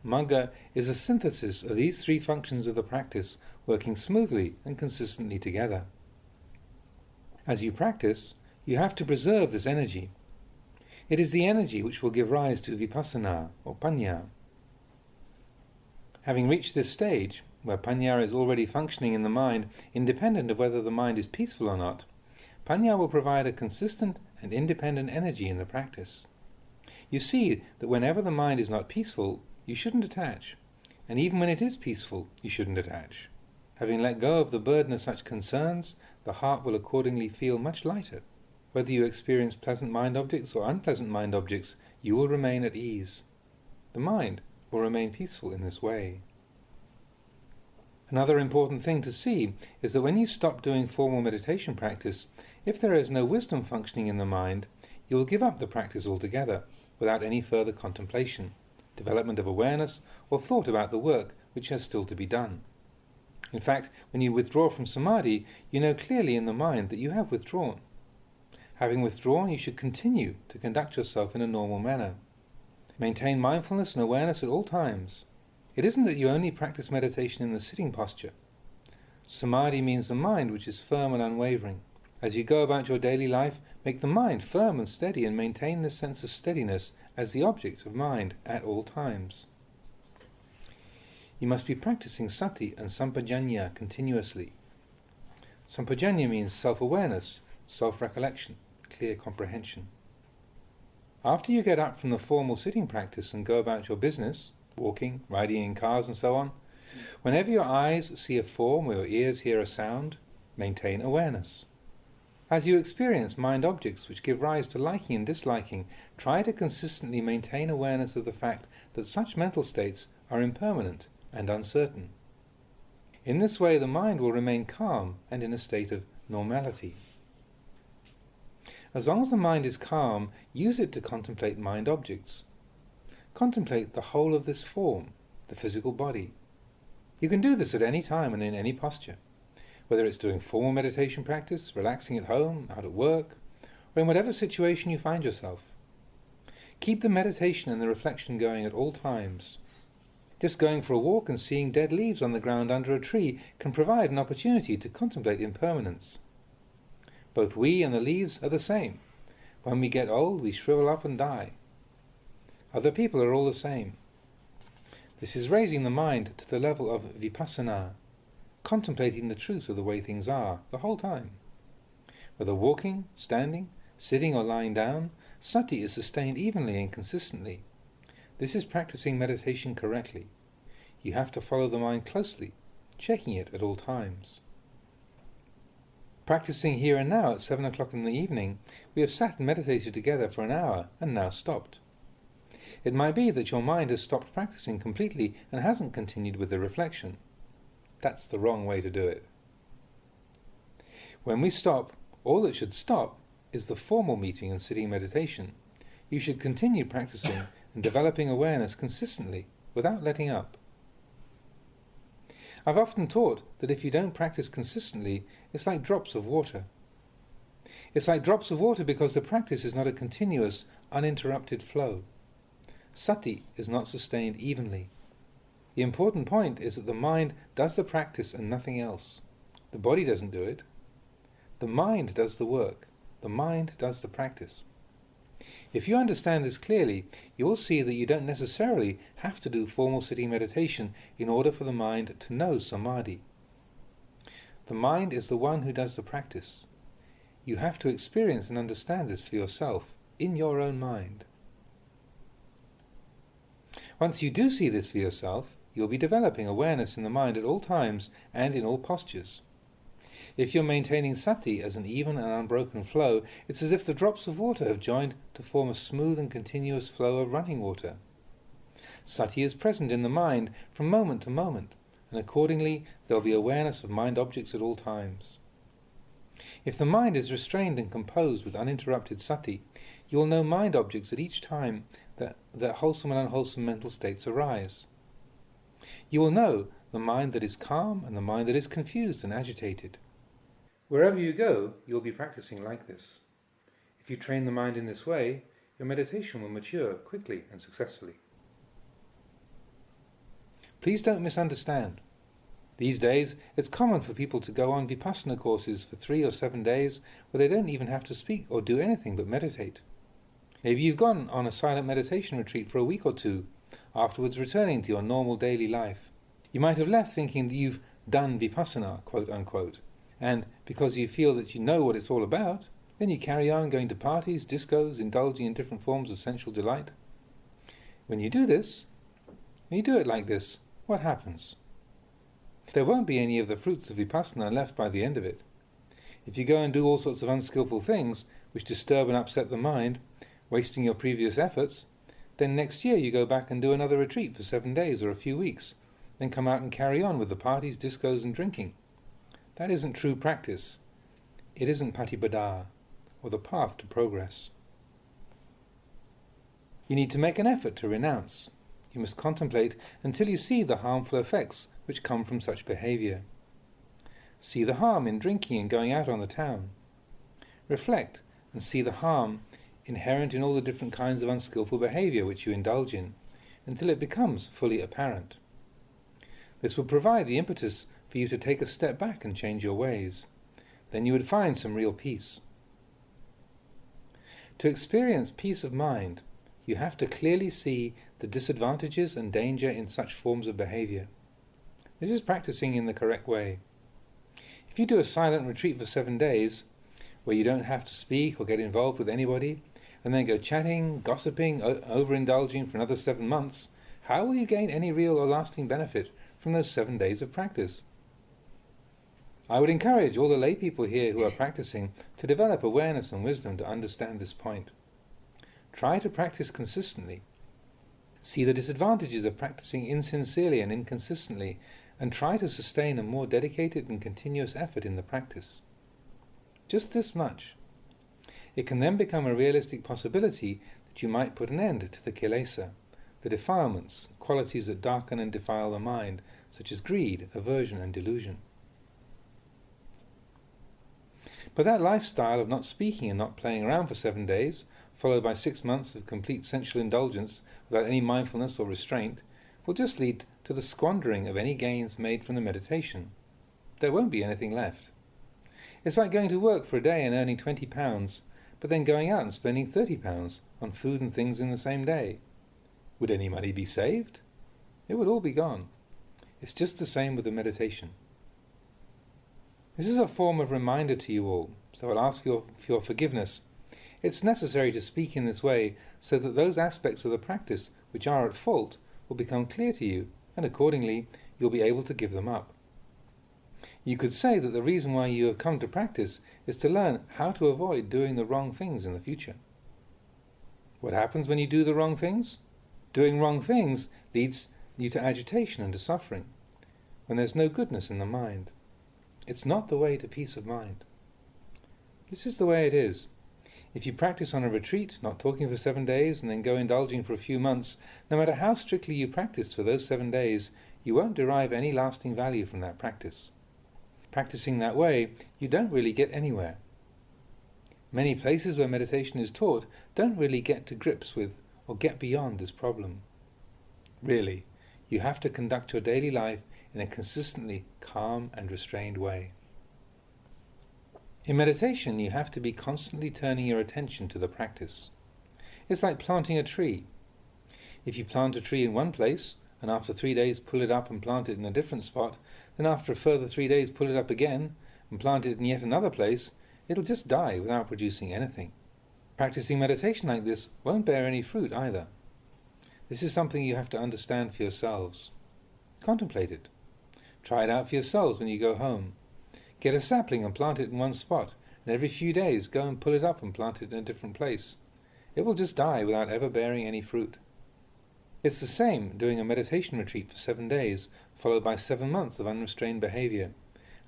Magga is a synthesis of these three functions of the practice working smoothly and consistently together. As you practice, you have to preserve this energy. It is the energy which will give rise to vipassana or panya. Having reached this stage, where panya is already functioning in the mind, independent of whether the mind is peaceful or not, panya will provide a consistent and independent energy in the practice. You see that whenever the mind is not peaceful, you shouldn't attach, and even when it is peaceful, you shouldn't attach. Having let go of the burden of such concerns, the heart will accordingly feel much lighter. Whether you experience pleasant mind objects or unpleasant mind objects, you will remain at ease. The mind will remain peaceful in this way. Another important thing to see is that when you stop doing formal meditation practice, if there is no wisdom functioning in the mind, you will give up the practice altogether, without any further contemplation, development of awareness, or thought about the work which has still to be done. In fact, when you withdraw from samadhi, you know clearly in the mind that you have withdrawn. Having withdrawn, you should continue to conduct yourself in a normal manner. Maintain mindfulness and awareness at all times. It isn't that you only practice meditation in the sitting posture. Samadhi means the mind which is firm and unwavering. As you go about your daily life, make the mind firm and steady and maintain this sense of steadiness as the object of mind at all times. You must be practicing sati and sampajanya continuously. Sampajanya means self-awareness, self-recollection, clear comprehension. After you get up from the formal sitting practice and go about your business, walking, riding in cars and so on, whenever your eyes see a form or your ears hear a sound, maintain awareness. As you experience mind objects which give rise to liking and disliking, try to consistently maintain awareness of the fact that such mental states are impermanent and uncertain. In this way, the mind will remain calm and in a state of normality. As long as the mind is calm, use it to contemplate mind objects. Contemplate the whole of this form, the physical body. You can do this at any time and in any posture, whether it's doing formal meditation practice, relaxing at home, out at work, or in whatever situation you find yourself. Keep the meditation and the reflection going at all times. Just going for a walk and seeing dead leaves on the ground under a tree can provide an opportunity to contemplate impermanence. Both we and the leaves are the same. When we get old, we shrivel up and die. Other people are all the same. This is raising the mind to the level of vipassana, contemplating the truth of the way things are the whole time. Whether walking, standing, sitting or lying down, sati is sustained evenly and consistently. This is practicing meditation correctly. You have to follow the mind closely, checking it at all times. Practicing here and now at 7 o'clock in the evening, we have sat and meditated together for an hour and now stopped. It might be that your mind has stopped practicing completely and hasn't continued with the reflection. That's the wrong way to do it. When we stop, all that should stop is the formal meeting and sitting meditation. You should continue practicing and developing awareness consistently without letting up. I've often taught that if you don't practice consistently, it's like drops of water. It's like drops of water because the practice is not a continuous, uninterrupted flow. Sati is not sustained evenly. The important point is that the mind does the practice and nothing else. The body doesn't do it. The mind does the work. The mind does the practice. If you understand this clearly, you will see that you don't necessarily have to do formal sitting meditation in order for the mind to know samadhi. The mind is the one who does the practice. You have to experience and understand this for yourself, in your own mind. Once you do see this for yourself, you'll be developing awareness in the mind at all times and in all postures. If you're maintaining sati as an even and unbroken flow, it's as if the drops of water have joined to form a smooth and continuous flow of running water. Sati is present in the mind from moment to moment, and accordingly there will be awareness of mind objects at all times. If the mind is restrained and composed with uninterrupted sati, you will know mind objects at each time that wholesome and unwholesome mental states arise. You will know the mind that is calm and the mind that is confused and agitated. Wherever you go, you'll be practicing like this. If you train the mind in this way, your meditation will mature quickly and successfully. Please don't misunderstand. These days, it's common for people to go on vipassana courses for 3 or 7 days where they don't even have to speak or do anything but meditate. Maybe you've gone on a silent meditation retreat for a week or 2, afterwards returning to your normal daily life. You might have left thinking that you've done vipassana, quote unquote, and because you feel that you know what it's all about, then you carry on going to parties, discos, indulging in different forms of sensual delight. When you do it like this, what happens? There won't be any of the fruits of vipassana left by the end of it. If you go and do all sorts of unskillful things which disturb and upset the mind, wasting your previous efforts, then next year you go back and do another retreat for 7 days or a few weeks, then come out and carry on with the parties, discos and drinking. That isn't true practice. It isn't patipada, or the path to progress. You need to make an effort to renounce. You must contemplate until you see the harmful effects which come from such behavior. See the harm in drinking and going out on the town. Reflect and see the harm inherent in all the different kinds of unskillful behavior which you indulge in, until it becomes fully apparent. This will provide the impetus for you to take a step back and change your ways. Then you would find some real peace. To experience peace of mind, you have to clearly see the disadvantages and danger in such forms of behavior. This is practicing in the correct way. If you do a silent retreat for 7 days, where you don't have to speak or get involved with anybody, and then go chatting, gossiping, overindulging for another 7 months, how will you gain any real or lasting benefit from those 7 days of practice? I would encourage all the lay people here who are practicing to develop awareness and wisdom to understand this point. Try to practice consistently. See the disadvantages of practicing insincerely and inconsistently, and try to sustain a more dedicated and continuous effort in the practice. Just this much. It can then become a realistic possibility that you might put an end to the kilesa, the defilements, qualities that darken and defile the mind, such as greed, aversion and delusion. But that lifestyle of not speaking and not playing around for 7 days, followed by 6 months of complete sensual indulgence without any mindfulness or restraint, will just lead to the squandering of any gains made from the meditation. There won't be anything left. It's like going to work for a day and earning £20, but then going out and spending £30 on food and things in the same day. Would any money be saved? It would all be gone. It's just the same with the meditation. This is a form of reminder to you all, so I'll ask for your forgiveness. It's necessary to speak in this way so that those aspects of the practice which are at fault will become clear to you, and accordingly you'll be able to give them up. You could say that the reason why you have come to practice is to learn how to avoid doing the wrong things in the future. What happens when you do the wrong things? Doing wrong things leads you to agitation and to suffering, when there's no goodness in the mind. It's not the way to peace of mind. This is the way it is. If you practice on a retreat, not talking for 7 days, and then go indulging for a few months, no matter how strictly you practice for those 7 days, you won't derive any lasting value from that practice. Practicing that way, you don't really get anywhere. Many places where meditation is taught don't really get to grips with or get beyond this problem. Really, you have to conduct your daily life in a consistently calm and restrained way. In meditation, you have to be constantly turning your attention to the practice. It's like planting a tree. If you plant a tree in one place, and after 3 days pull it up and plant it in a different spot, then after a further 3 days pull it up again and plant it in yet another place, it'll just die without producing anything. Practicing meditation like this won't bear any fruit either. This is something you have to understand for yourselves. Contemplate it. Try it out for yourselves when you go home. Get a sapling and plant it in one spot, and every few days go and pull it up and plant it in a different place. It will just die without ever bearing any fruit. It's the same doing a meditation retreat for 7 days, followed by 7 months of unrestrained behavior,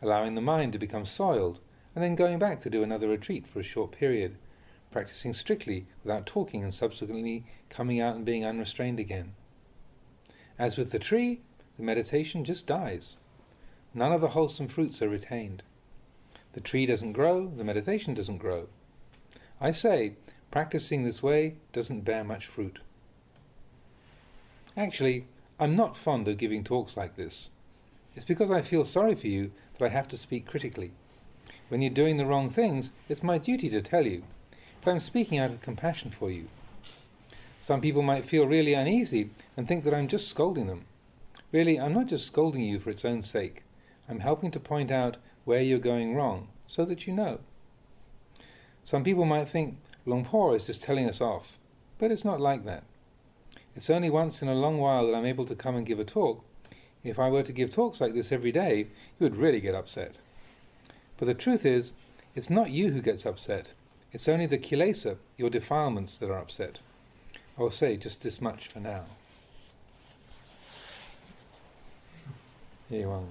allowing the mind to become soiled, and then going back to do another retreat for a short period, practicing strictly without talking and subsequently coming out and being unrestrained again. As with the tree, the meditation just dies. None of the wholesome fruits are retained. The tree doesn't grow, the meditation doesn't grow. I say, practicing this way doesn't bear much fruit. Actually, I'm not fond of giving talks like this. It's because I feel sorry for you that I have to speak critically. When you're doing the wrong things, it's my duty to tell you, but I'm speaking out of compassion for you. Some people might feel really uneasy and think that I'm just scolding them. Really, I'm not just scolding you for its own sake. I'm helping to point out where you're going wrong, so that you know. Some people might think Luang Por is just telling us off, but it's not like that. It's only once in a long while that I'm able to come and give a talk. If I were to give talks like this every day, you would really get upset. But the truth is, it's not you who gets upset. It's only the kilesa, your defilements, that are upset. I'll say just this much for now. Here you are.